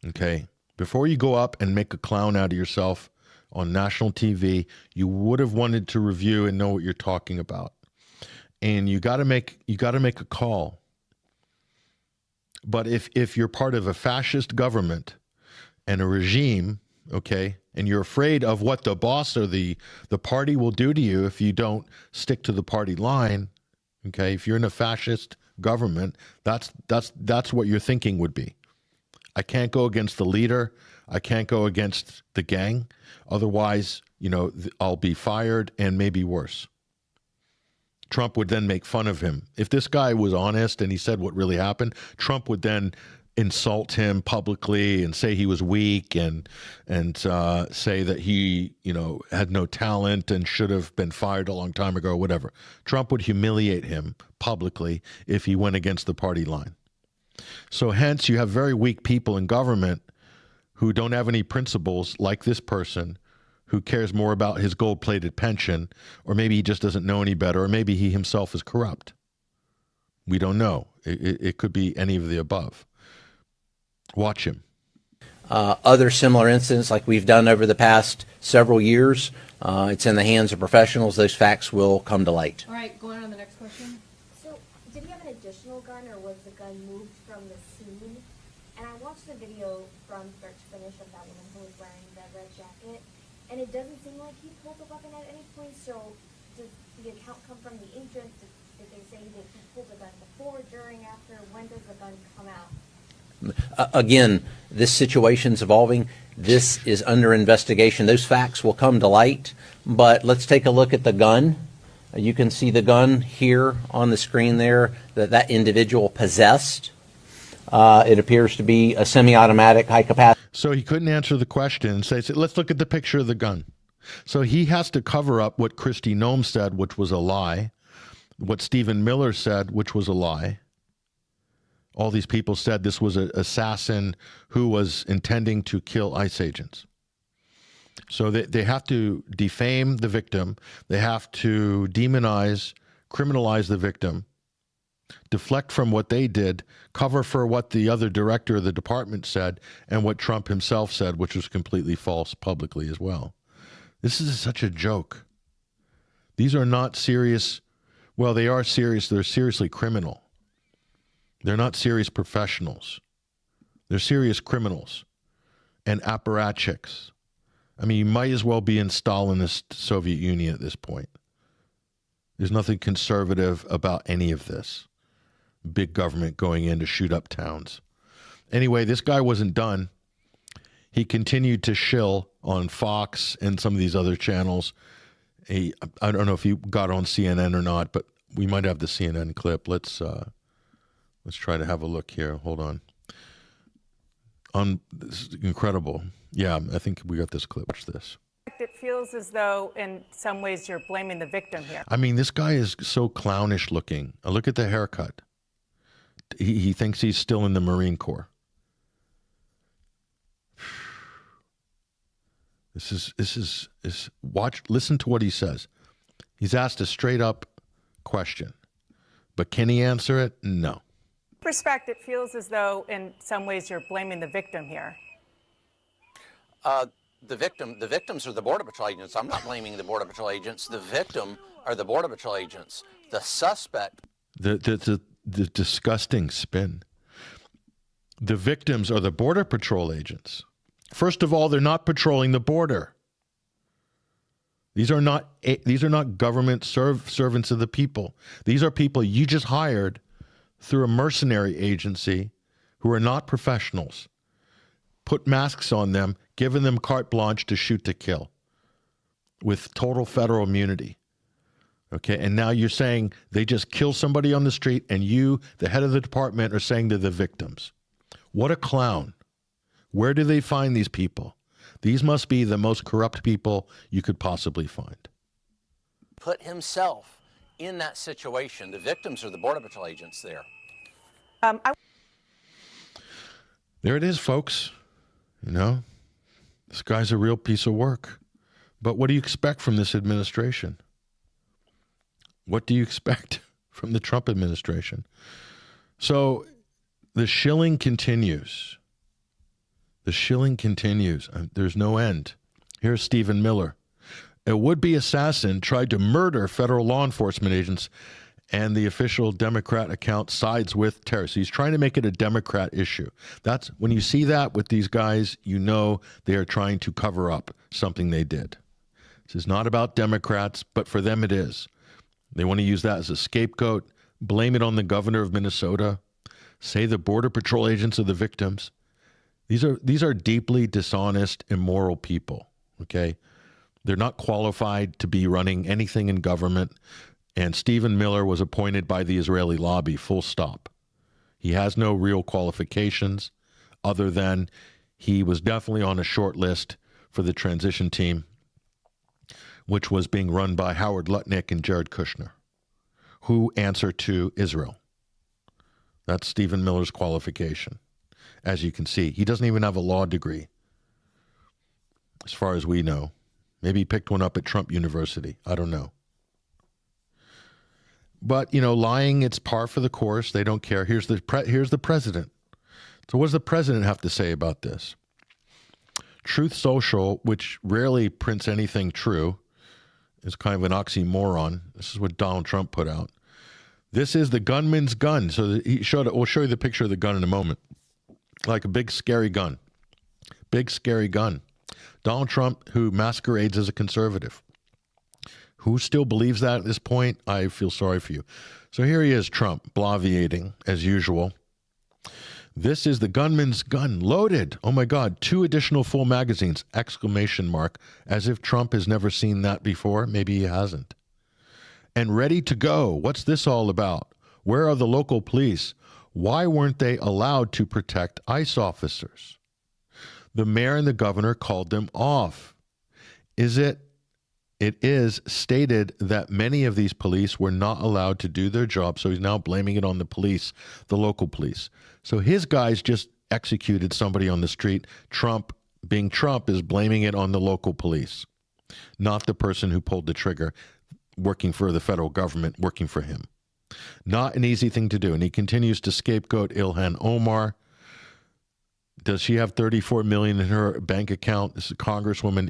Okay? Before you go up and make a clown out of yourself on national TV, you would have wanted to review and know what you're talking about. And you got to make a call. But if you're part of a fascist government and a regime, okay, and you're afraid of what the boss or the party will do to you if you don't stick to the party line, okay, if you're in a fascist government, that's what your thinking would be. I can't go against the leader. I can't go against the gang. Otherwise, I'll be fired and maybe worse. Trump would then make fun of him. If this guy was honest and he said what really happened, Trump would then insult him publicly and say he was weak and say that he, had no talent and should have been fired a long time ago or whatever. Trump would humiliate him publicly if he went against the party line. So hence you have very weak people in government who don't have any principles, like this person who cares more about his gold-plated pension, or maybe he just doesn't know any better, or maybe he himself is corrupt. We don't know. It could be any of the above. Watch him. Other similar incidents like we've done over the past several years, it's in the hands of professionals. Those facts will come to light. All right, going on to the next question. So, did he have an additional gun, or was the gun moved from the scene? And I watched the video from start to finish of that woman who was wearing the red jacket, and it doesn't seem like he pulled the weapon at any point. So, does the account come from the agent? Did they say that he pulled the gun before, during, after? When does the gun come out? Again, this situation's evolving. This is under investigation. Those facts will come to light. But let's take a look at the gun. You can see the gun here on the screen there that individual possessed. It appears to be a semi-automatic high capacity. So he couldn't answer the question and say, let's look at the picture of the gun. So he has to cover up what Kristi Noem said, which was a lie, what Stephen Miller said, which was a lie. All these people said this was an assassin who was intending to kill ICE agents. So they have to defame the victim. They have to demonize, criminalize the victim, deflect from what they did, cover for what the other director of the department said, and what Trump himself said, which was completely false publicly as well. This is such a joke. These are not serious. Well, they are serious. They're seriously criminal. They're not serious professionals. They're serious criminals and apparatchiks. I mean, you might as well be in Stalinist Soviet Union at this point. There's nothing conservative about any of this. Big government going in to shoot up towns. Anyway, this guy wasn't done. He continued to shill on Fox and some of these other channels. I don't know if he got on CNN or not, but we might have the CNN clip. Let's try to have a look here. Hold on. This is incredible. Yeah, I think we got this clip. Watch this. It feels as though in some ways you're blaming the victim here. I mean, this guy is so clownish looking. Look at the haircut. He thinks he's still in the Marine Corps. Listen to what he says. He's asked a straight up question, but can he answer it? No. Respect, it feels as though in some ways you're blaming the victim here. The victims are the Border Patrol agents. I'm not blaming the Border Patrol agents. The victim are the Border Patrol agents. The suspect. The disgusting spin. The victims are the Border Patrol agents. First of all, they're not patrolling the border. These are not government servants of the people. These are people you just hired through a mercenary agency who are not professionals. Put masks on them, giving them carte blanche to shoot to kill with total federal immunity. Okay, and now you're saying they just kill somebody on the street and you, the head of the department, are saying they're the victims. What a clown. Where do they find these people? These must be the most corrupt people you could possibly find. Put himself in that situation. The victims are the Border Patrol agents there. There it is, folks. This guy's a real piece of work. But what do you expect from this administration? What do you expect from the Trump administration? So the shilling continues. The shilling continues. There's no end. Here's Stephen Miller. A would-be assassin tried to murder federal law enforcement agents, and the official Democrat account sides with terrorists. He's trying to make it a Democrat issue. That's when you see that with these guys, you know they are trying to cover up something they did. This is not about Democrats, but for them it is. They want to use that as a scapegoat, blame it on the governor of Minnesota, say the Border Patrol agents are the victims. These are deeply dishonest, immoral people, okay? They're not qualified to be running anything in government. And Stephen Miller was appointed by the Israeli lobby, full stop. He has no real qualifications other than he was definitely on a short list for the transition team, which was being run by Howard Lutnick and Jared Kushner, who answer to Israel. That's Stephen Miller's qualification. As you can see, he doesn't even have a law degree, as far as we know. Maybe he picked one up at Trump University. I don't know. But, lying, it's par for the course. They don't care. Here's the president. So what does the president have to say about this? Truth Social, which rarely prints anything true, is kind of an oxymoron. This is what Donald Trump put out. This is the gunman's gun. So he showed it. We'll show you the picture of the gun in a moment. Like a big, scary gun. Big, scary gun. Donald Trump, who masquerades as a conservative. Who still believes that at this point? I feel sorry for you. So here he is, Trump, bloviating as usual. This is the gunman's gun, loaded. Oh my God, 2 additional full magazines, exclamation mark, as if Trump has never seen that before. Maybe he hasn't. And ready to go. What's this all about? Where are the local police? Why weren't they allowed to protect ICE officers? The mayor and the governor called them off. It is stated that many of these police were not allowed to do their job, so he's now blaming it on the police, the local police. So his guys just executed somebody on the street. Trump, being Trump, is blaming it on the local police, not the person who pulled the trigger, working for the federal government, working for him. Not an easy thing to do. And he continues to scapegoat Ilhan Omar. Does she have $34 million in her bank account? This is Congresswoman.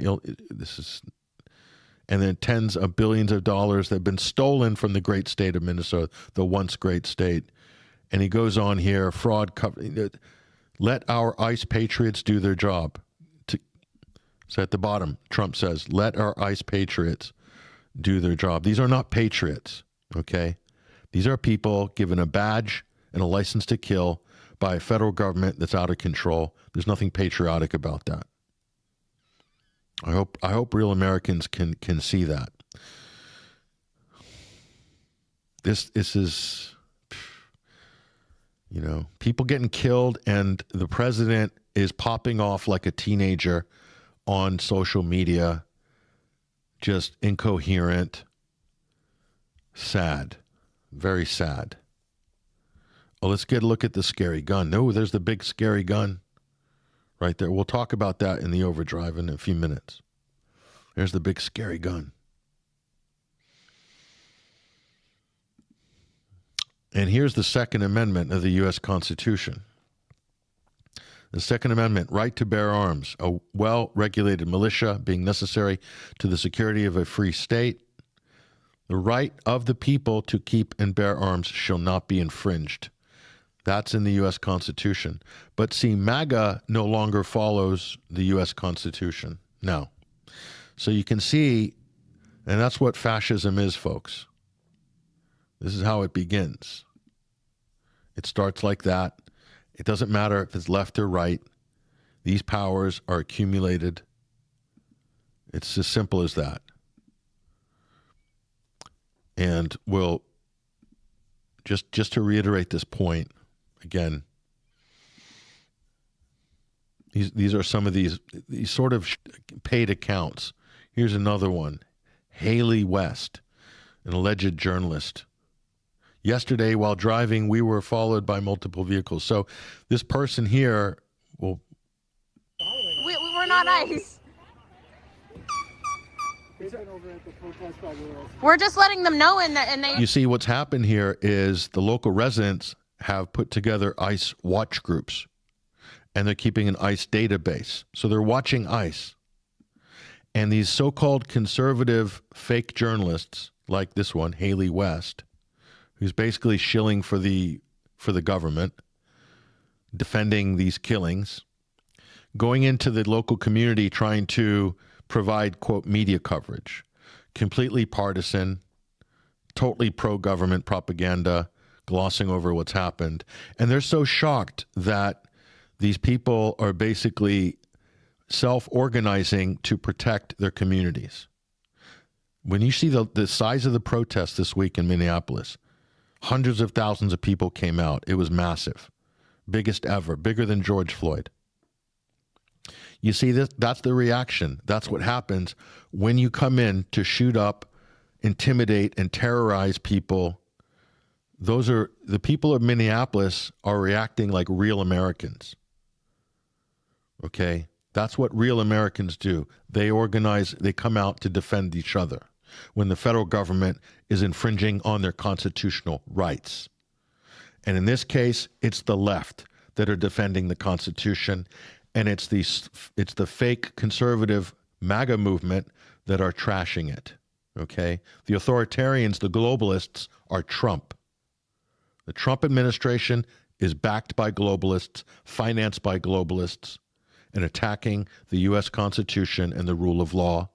And then tens of billions of dollars that have been stolen from the great state of Minnesota, the once great state. And he goes on here, fraud, let our ICE patriots do their job. So at the bottom, Trump says, let our ICE patriots do their job. These are not patriots, okay? These are people given a badge and a license to kill by a federal government that's out of control. There's nothing patriotic about that. I hope real Americans can see that. This is, people getting killed, and the president is popping off like a teenager on social media, just incoherent, sad, very sad. Oh, let's get a look at the scary gun. No, there's the big scary gun. Right there. We'll talk about that in the overdrive in a few minutes. There's the big scary gun. And here's the Second Amendment of the U.S. Constitution. The Second Amendment, right to bear arms, a well-regulated militia being necessary to the security of a free state. The right of the people to keep and bear arms shall not be infringed. That's in the U.S. Constitution. But see, MAGA no longer follows the U.S. Constitution. No. So you can see, and that's what fascism is, folks. This is how it begins. It starts like that. It doesn't matter if it's left or right. These powers are accumulated. It's as simple as that. And we'll, just to reiterate this point, again, these are some of these sort of paid accounts. Here's another one. Haley West, an alleged journalist. Yesterday, while driving, we were followed by multiple vehicles. So this person here will... We're not ICE. We're just letting them know, and they... You see, what's happened here is the local residents have put together ICE watch groups, and they're keeping an ICE database. So they're watching ICE. And these so-called conservative fake journalists, like this one, Haley West, who's basically shilling for the government, defending these killings, going into the local community trying to provide, quote, media coverage, completely partisan, totally pro-government propaganda, glossing over what's happened. And they're so shocked that these people are basically self-organizing to protect their communities. When you see the size of the protest this week in Minneapolis, hundreds of thousands of people came out. It was massive. Biggest ever, bigger than George Floyd. You see, that's the reaction. That's what happens when you come in to shoot up, intimidate, and terrorize people. Those are the people of Minneapolis are reacting like real Americans. Okay? That's what real Americans do. They organize, they come out to defend each other when the federal government is infringing on their constitutional rights. And in this case, it's the left that are defending the Constitution, and it's the fake conservative MAGA movement that are trashing it. Okay? The authoritarians, the globalists, are Trump. The Trump administration is backed by globalists, financed by globalists, and attacking the U.S. Constitution and the rule of law,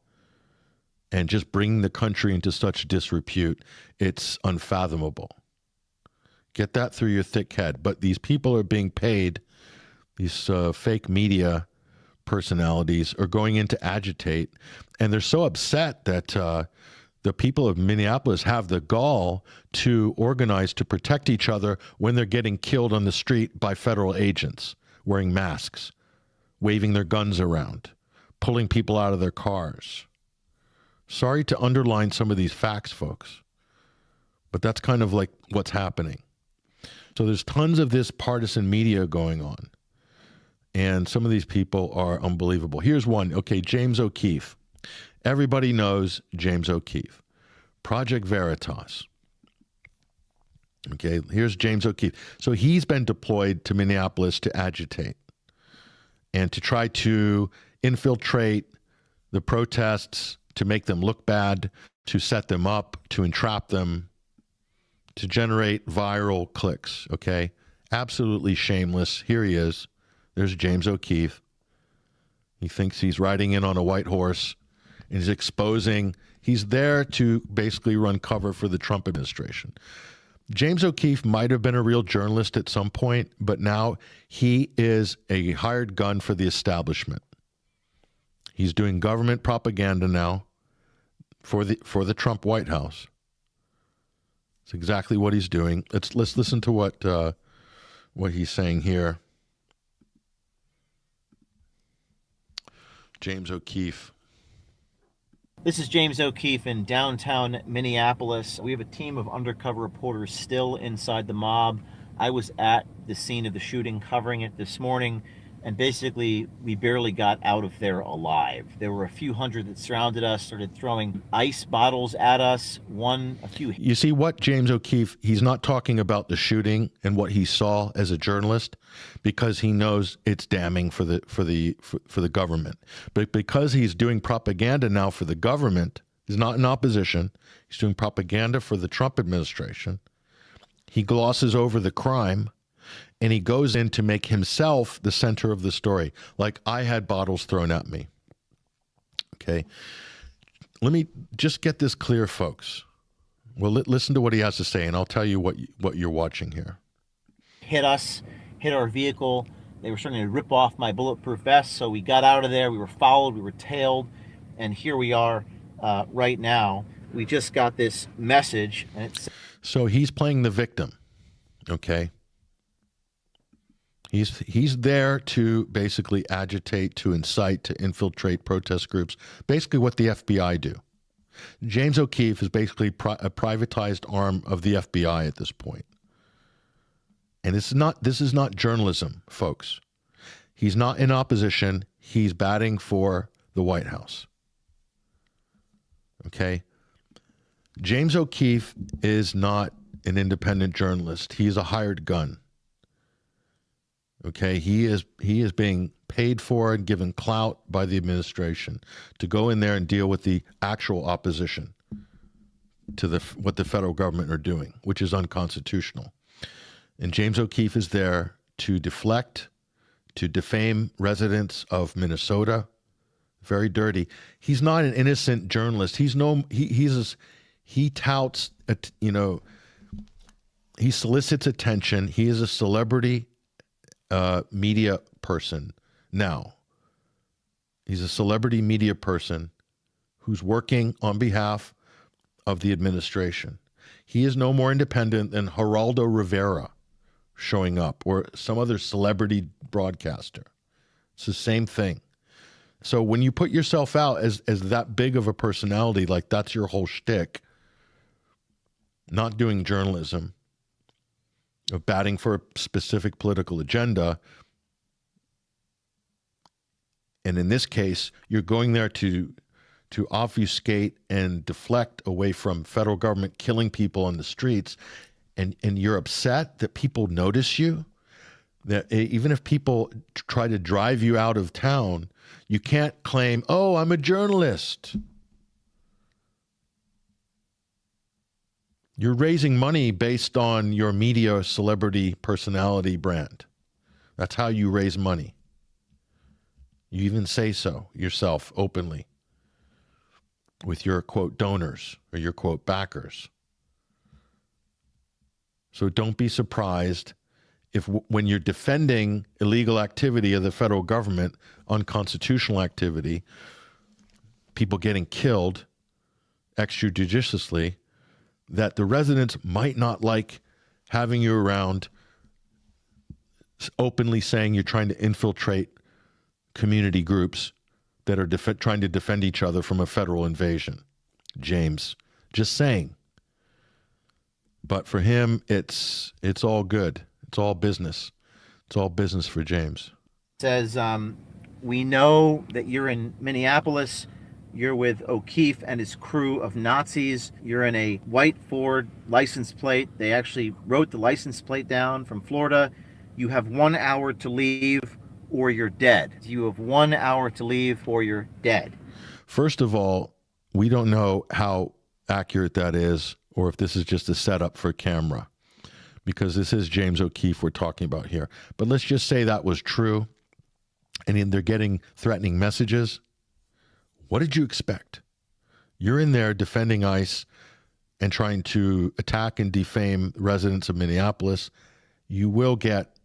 and just bringing the country into such disrepute. It's unfathomable. Get that through your thick head. But these people are being paid, these fake media personalities are going in to agitate, and they're so upset that the people of Minneapolis have the gall to organize to protect each other when they're getting killed on the street by federal agents wearing masks, waving their guns around, pulling people out of their cars. Sorry to underline some of these facts, folks, but that's kind of like what's happening. So there's tons of this partisan media going on, and some of these people are unbelievable. Here's one. Okay, James O'Keefe. Everybody knows James O'Keefe. Project Veritas. Okay, here's James O'Keefe. So he's been deployed to Minneapolis to agitate and to try to infiltrate the protests, to make them look bad, to set them up, to entrap them, to generate viral clicks, okay? Absolutely shameless. Here he is. There's James O'Keefe. He thinks he's riding in on a white horse, and he's exposing. He's there to basically run cover for the Trump administration. James O'Keefe might have been a real journalist at some point, but now he is a hired gun for the establishment. He's doing government propaganda now for the Trump White House. It's exactly what he's doing. Let's listen to what he's saying here. James O'Keefe. This is James O'Keefe in downtown Minneapolis. We have a team of undercover reporters still inside the mob. I was at the scene of the shooting, covering it this morning, and basically we barely got out of there alive. There were a few hundred that surrounded us, started throwing ice bottles at us, a few. You see what James O'Keefe, he's not talking about the shooting and what he saw as a journalist, because he knows it's damning for the government. But because he's doing propaganda now for the government, he's not in opposition, he's doing propaganda for the Trump administration, he glosses over the crime, and he goes in to make himself the center of the story. Like, I had bottles thrown at me. Okay. Let me just get this clear, folks. Well, listen to what he has to say, and I'll tell you what you're watching here. Hit us, hit our vehicle. They were starting to rip off my bulletproof vest, so we got out of there. We were followed, we were tailed, and here we are right now. We just got this message. So he's playing the victim, okay? He's there to basically agitate, to incite, to infiltrate protest groups, basically what the FBI do. James O'Keefe is basically a privatized arm of the FBI at this point. And this is not journalism, folks. He's not in opposition. He's batting for the White House. Okay? James O'Keefe is not an independent journalist. He's a hired gun. Okay, he is being paid for and given clout by the administration to go in there and deal with the actual opposition to what the federal government are doing, which is unconstitutional. And James O'Keefe is there to deflect, to defame residents of Minnesota. Very dirty. He's not an innocent journalist. He touts, he solicits attention. He is a celebrity media person now. He's a celebrity media person who's working on behalf of the administration. He is no more independent than Geraldo Rivera showing up or some other celebrity broadcaster. It's the same thing. So when you put yourself out as that big of a personality, like that's your whole shtick, not doing journalism, of batting for a specific political agenda, and in this case, you're going there to obfuscate and deflect away from federal government killing people on the streets, and you're upset that people notice you, that even if people try to drive you out of town, you can't claim, oh, I'm a journalist. You're raising money based on your media celebrity personality brand. That's how you raise money. You even say so yourself openly with your, quote, donors or your, quote, backers. So don't be surprised if when you're defending illegal activity of the federal government, unconstitutional activity, people getting killed extrajudiciously, that the residents might not like having you around openly saying you're trying to infiltrate community groups that are trying to defend each other from a federal invasion. James, just saying. But for him, it's all good. It's all business. It's all business for James. Says, we know that you're in Minneapolis. You're with O'Keefe and his crew of Nazis. You're in a white Ford license plate. They actually wrote the license plate down from Florida. You have 1 hour to leave or you're dead. You have 1 hour to leave or you're dead. First of all, we don't know how accurate that is or if this is just a setup for camera, because this is James O'Keefe we're talking about here. But let's just say that was true and they're getting threatening messages. What did you expect? You're in there defending ICE and trying to attack and defame residents of Minneapolis. You will get,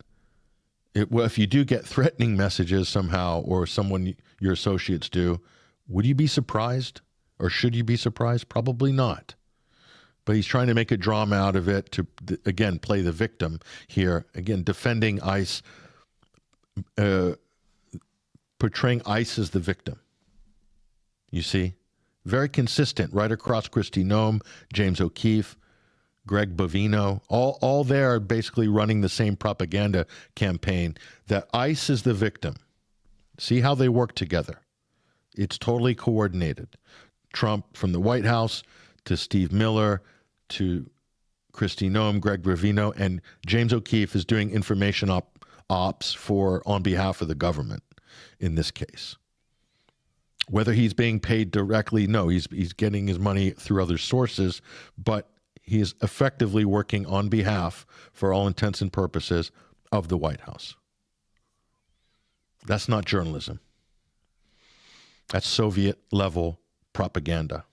if you do get threatening messages somehow, or someone, your associates do, would you be surprised? Or should you be surprised? Probably not. But he's trying to make a drama out of it to, again, play the victim here. Again, defending ICE, portraying ICE as the victim. You see, very consistent right across Kristi Noem, James O'Keefe, Greg Bovino, all there basically running the same propaganda campaign that ICE is the victim. See how they work together. It's totally coordinated. Trump from the White House to Steve Miller to Kristi Noem, Greg Bovino, and James O'Keefe is doing information ops on behalf of the government in this case. Whether he's being paid directly, no, he's getting his money through other sources, but he is effectively working on behalf, for all intents and purposes, of the White House. That's not journalism. That's Soviet-level propaganda.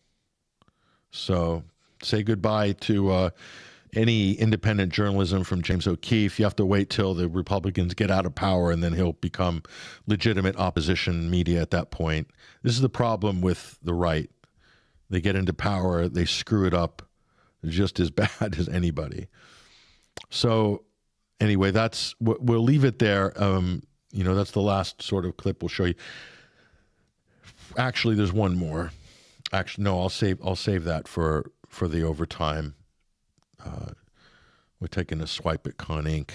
So say goodbye to any independent journalism from James O'Keefe. You have to wait till the Republicans get out of power, and then he'll become legitimate opposition media at that point. This is the problem with the right. They get into power, they screw it up just as bad as anybody. So anyway, we'll leave it there. That's the last sort of clip we'll show you. Actually, there's one more. Actually, no, I'll save that for the overtime. We're taking a swipe at Con Inc.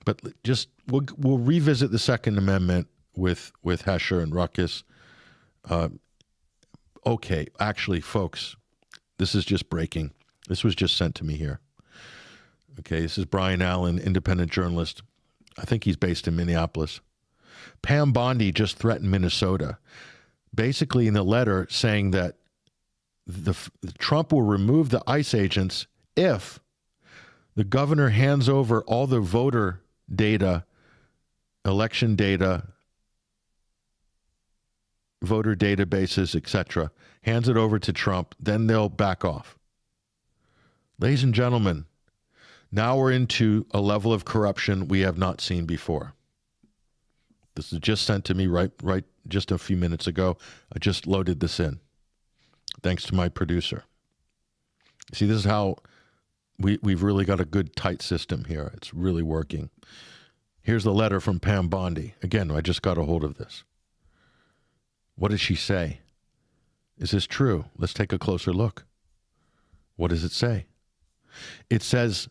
But we'll revisit the Second Amendment with Hesher and Ruckus. Okay, actually, folks, this is just breaking. This was just sent to me here. Okay, this is Brian Allen, independent journalist. I think he's based in Minneapolis. Pam Bondi just threatened Minnesota, basically in a letter saying that Trump will remove the ICE agents if the governor hands over all the voter data, election data, voter databases, etc., hands it over to Trump, then they'll back off. Ladies and gentlemen, now we're into a level of corruption we have not seen before. This is just sent to me right just a few minutes ago. I just loaded this in. thanks to my producer. See, this is how we've really got a good, tight system here. It's really working. Here's the letter from Pam Bondi. Again, I just got a hold of this. What does she say? Is this true? Let's take a closer look. What does it say? It says,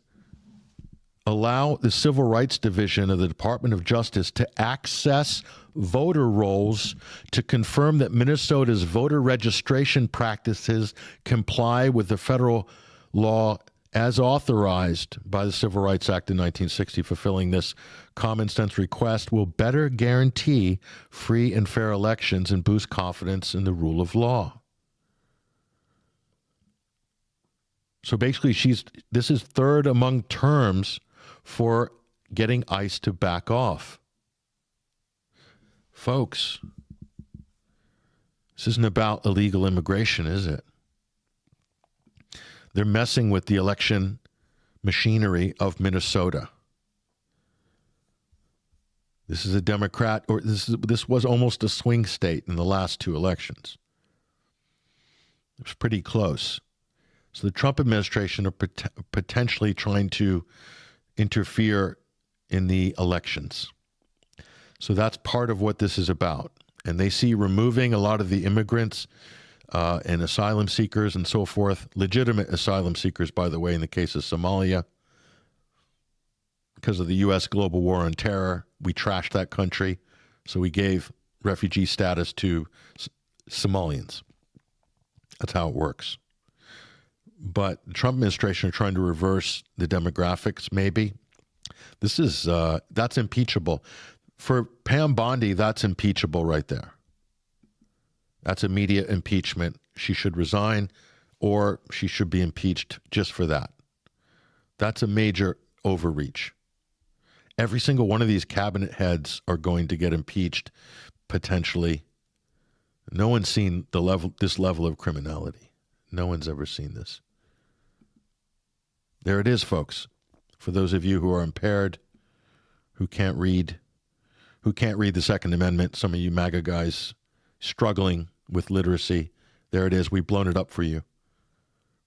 allow the Civil Rights Division of the Department of Justice to access voter rolls to confirm that Minnesota's voter registration practices comply with the federal law as authorized by the Civil Rights Act of 1960. Fulfilling this common sense request will better guarantee free and fair elections and boost confidence in the rule of law. So basically, this is third among terms for getting ICE to back off. Folks, this isn't about illegal immigration, is it? They're messing with the election machinery of Minnesota. This is a Democrat, or this was almost a swing state in the last two elections. It was pretty close. So the Trump administration are potentially trying to interfere in the elections. So that's part of what this is about. And they see removing a lot of the immigrants and asylum seekers and so forth, legitimate asylum seekers, by the way, in the case of Somalia. Because of the U.S. global war on terror, we trashed that country. So we gave refugee status to Somalians. That's how it works. But the Trump administration are trying to reverse the demographics, maybe. This is, that's impeachable. For Pam Bondi, that's impeachable right there. That's immediate impeachment. She should resign, or she should be impeached just for that. That's a major overreach. Every single one of these cabinet heads are going to get impeached, potentially. No one's seen this level of criminality. No one's ever seen this. There it is, folks. For those of you who are impaired, who can't read the Second Amendment, some of you MAGA guys struggling with literacy, there it is. We've blown it up for you.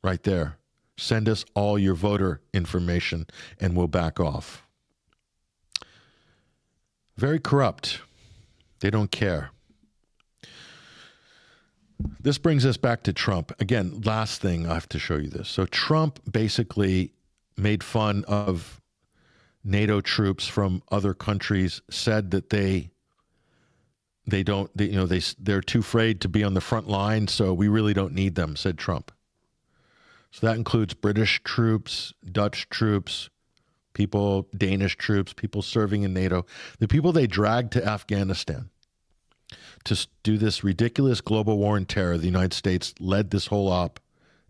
Right there. Send us all your voter information and we'll back off. Very corrupt. They don't care. This brings us back to Trump. Again, last thing, I have to show you this. So Trump basically made fun of NATO troops from other countries, said that they're too afraid to be on the front line, so we really don't need them, said Trump. So that includes British troops, Dutch troops, Danish troops, people serving in NATO, the people they dragged to Afghanistan to do this ridiculous global war on terror. The United States led this whole op.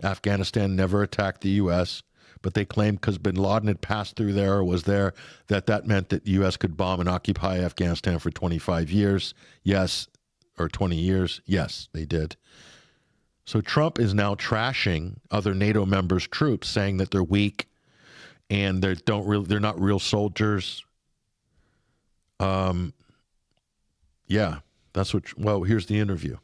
Afghanistan never attacked the U.S., but they claimed because bin Laden had passed through there or was there, that meant that the U.S. could bomb and occupy Afghanistan for 25 years. Yes. Or 20 years. Yes, they did. So Trump is now trashing other NATO members' troops, saying that they're weak and they're not real soldiers. Yeah. Here's the interview.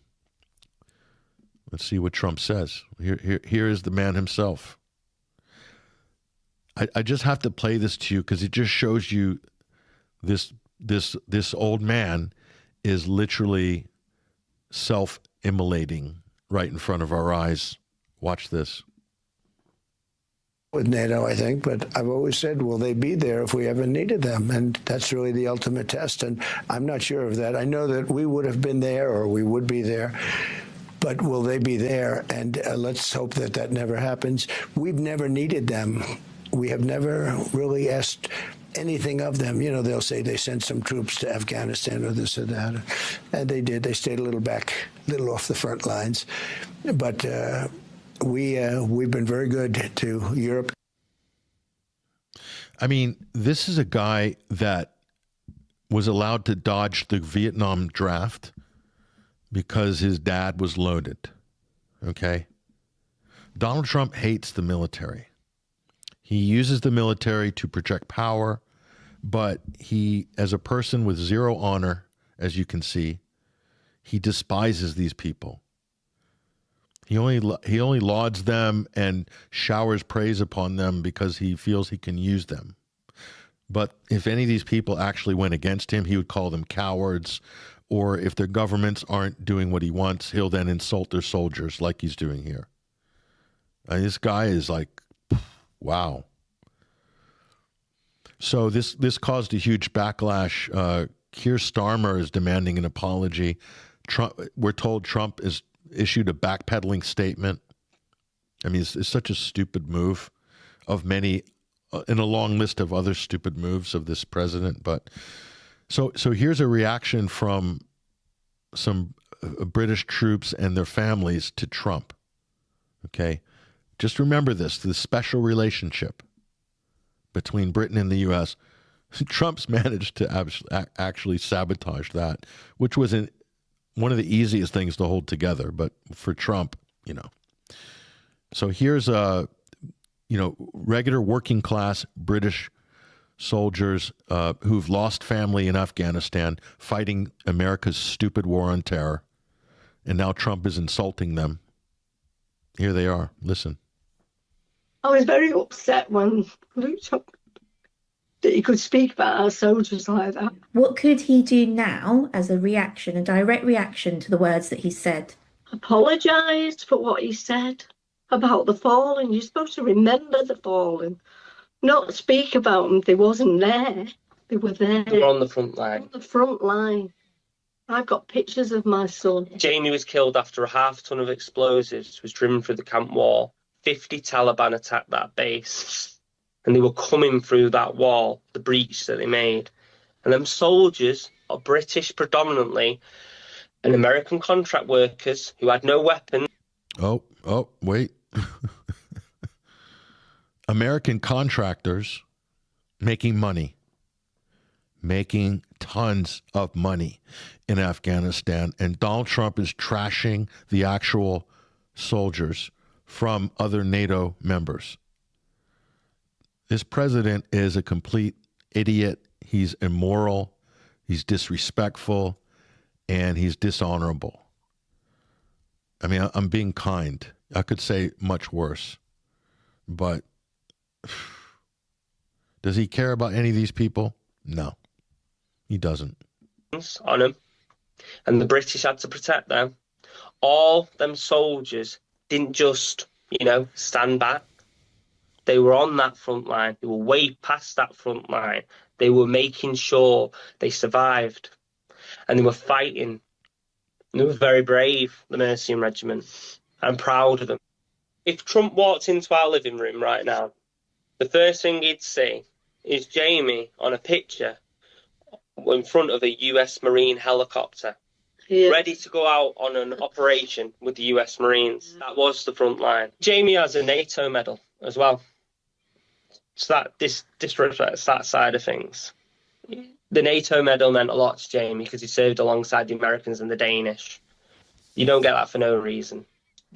Let's see what Trump says. Here is the man himself. I just have to play this to you because it just shows you this old man is literally self-immolating right in front of our eyes. Watch this. With NATO, I think, but I've always said, will they be there if we ever needed them? And that's really the ultimate test, and I'm not sure of that. I know that we would have been there, or we would be there, but will they be there? And let's hope that never happens. We've never needed them. We have never really asked anything of them. You know, they'll say they sent some troops to Afghanistan or this or that, and they did. They stayed a little off the front lines, but we've been very good to Europe. I mean, this is a guy that was allowed to dodge the Vietnam draft because his dad was loaded. Okay? Donald Trump hates the military. He uses the military to project power, but he, as a person with zero honor, as you can see, he despises these people. He only lauds them and showers praise upon them because he feels he can use them. But if any of these people actually went against him, he would call them cowards. Or if their governments aren't doing what he wants, he'll then insult their soldiers like he's doing here. This guy is like, wow. So this caused a huge backlash. Keir Starmer is demanding an apology. We're told Trump has issued a backpedaling statement. I mean, it's such a stupid move of many in a long list of other stupid moves of this president. But so here's a reaction from some British troops and their families to Trump. Okay, just remember this: the special relationship between Britain and the U.S. Trump's managed to actually sabotage that, which was one of the easiest things to hold together. But for Trump, So here's regular working class British soldiers who've lost family in Afghanistan fighting America's stupid war on terror. And now Trump is insulting them. Here they are. Listen. I was very upset when Luke told that he could speak about our soldiers like that. What could he do now as a reaction, a direct reaction to the words that he said? Apologise for what he said about the fallen. You're supposed to remember the fallen, not speak about them. They wasn't there. They were there. They were on the front line. On the front line. I've got pictures of my son. Jamie was killed after a half-ton of explosives was driven through the camp wall. 50 Taliban attacked that base. And they were coming through that wall, the breach that they made. And them soldiers are British predominantly and American contract workers who had no weapons. Oh, wait. American contractors making money, making tons of money in Afghanistan. And Donald Trump is trashing the actual soldiers from other NATO members. This president is a complete idiot. He's immoral, he's disrespectful, and he's dishonorable. I mean, I'm being kind. I could say much worse. But does he care about any of these people? No, he doesn't. On him. And the British had to protect them. All them soldiers didn't just, stand back. They were on that front line. They were way past that front line. They were making sure they survived. And they were fighting. And they were very brave, the Mercian Regiment. I'm proud of them. If Trump walked into our living room right now, the first thing he'd see is Jamie on a picture in front of a US Marine helicopter, ready to go out on an operation with the US Marines. That was the front line. Jamie has a NATO medal as well. So that disrespects that side of things. The NATO medal meant a lot to Jamie because he served alongside the Americans and the Danish. You don't get that for no reason.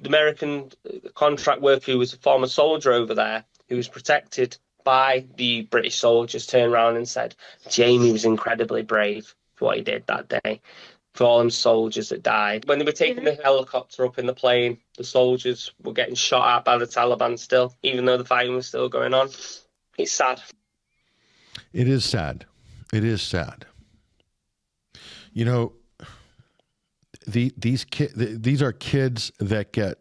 The American contract worker who was a former soldier over there, who was protected by the British soldiers, turned around and said Jamie was incredibly brave for what he did that day, for all them soldiers that died. When they were taking the helicopter up in the plane, the soldiers were getting shot at by the Taliban still, even though the fighting was still going on. It's sad. It is sad. It is sad. These are kids that get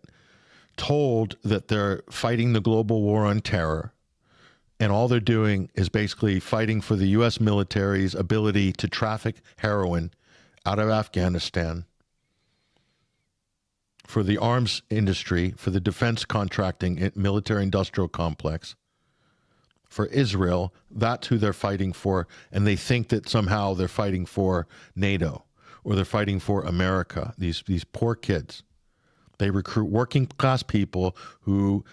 told that they're fighting the global war on terror, and all they're doing is basically fighting for the U.S. military's ability to traffic heroin out of Afghanistan, for the arms industry, for the defense contracting military-industrial complex, for Israel. That's who they're fighting for, and they think that somehow they're fighting for NATO or they're fighting for America. These poor kids. They recruit working class people who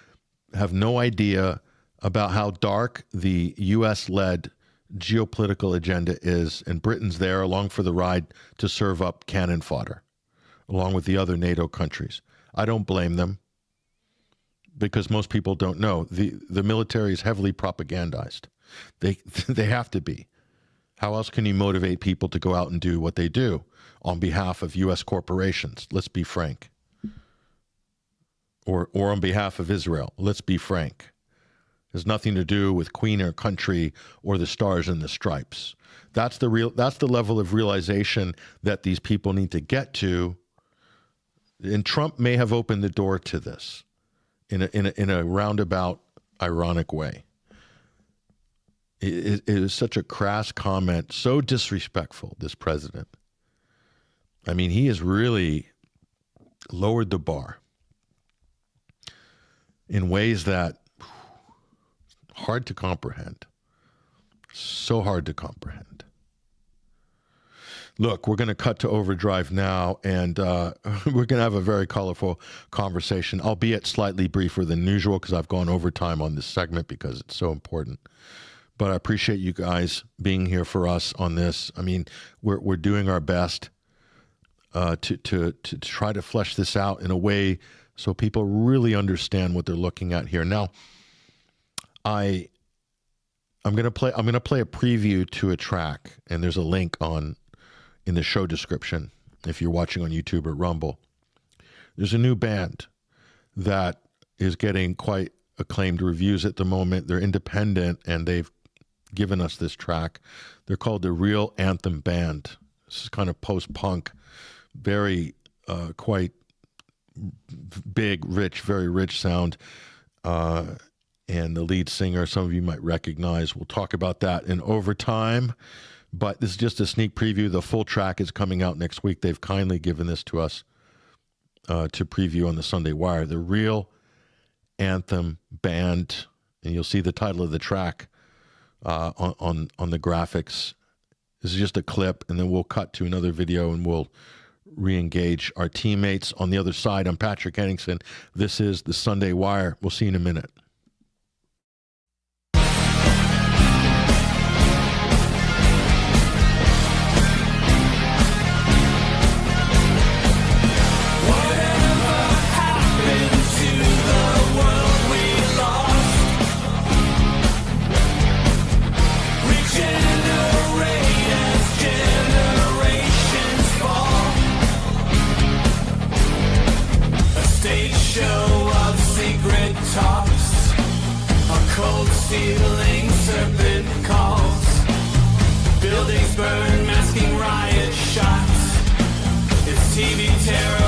have no idea about how dark the U.S.-led geopolitical agenda is, and Britain's there along for the ride to serve up cannon fodder, along with the other NATO countries. I don't blame them, because most people don't know. The military is heavily propagandized. They have to be. How else can you motivate people to go out and do what they do on behalf of U.S. corporations? Let's be frank. or on behalf of Israel. Let's be frank. It has nothing to do with Queen or country or the stars and the stripes. That's the level of realization that these people need to get to. And Trump may have opened the door to this in a roundabout, ironic way. It is such a crass comment, so disrespectful, this president. I mean, he has really lowered the bar in ways that hard to comprehend. So hard to comprehend. Look, we're going to cut to overdrive now, and we're going to have a very colorful conversation, albeit slightly briefer than usual because I've gone overtime on this segment because it's so important. But I appreciate you guys being here for us on this. I mean, we're doing our best to try to flesh this out in a way so people really understand what they're looking at here. Now, I'm gonna play a preview to a track, and there's a link in the show description if you're watching on YouTube or Rumble. There's a new band that is getting quite acclaimed reviews at the moment. They're independent, and they've given us this track. They're called the Real Anthem Band. This is kind of post-punk, very quite big, rich, very rich sound. And the lead singer, some of you might recognize. We'll talk about that in overtime. But this is just a sneak preview. The full track is coming out next week. They've kindly given this to us to preview on the Sunday Wire. The Real Anthem Band. And you'll see the title of the track on the graphics. This is just a clip, and then we'll cut to another video and we'll re-engage our teammates on the other side. I'm Patrick Henningsen. This is the Sunday Wire. We'll see you in a minute. Show of secret talks, a cold stealing serpent calls, buildings burn, masking riot shots. It's TV terror.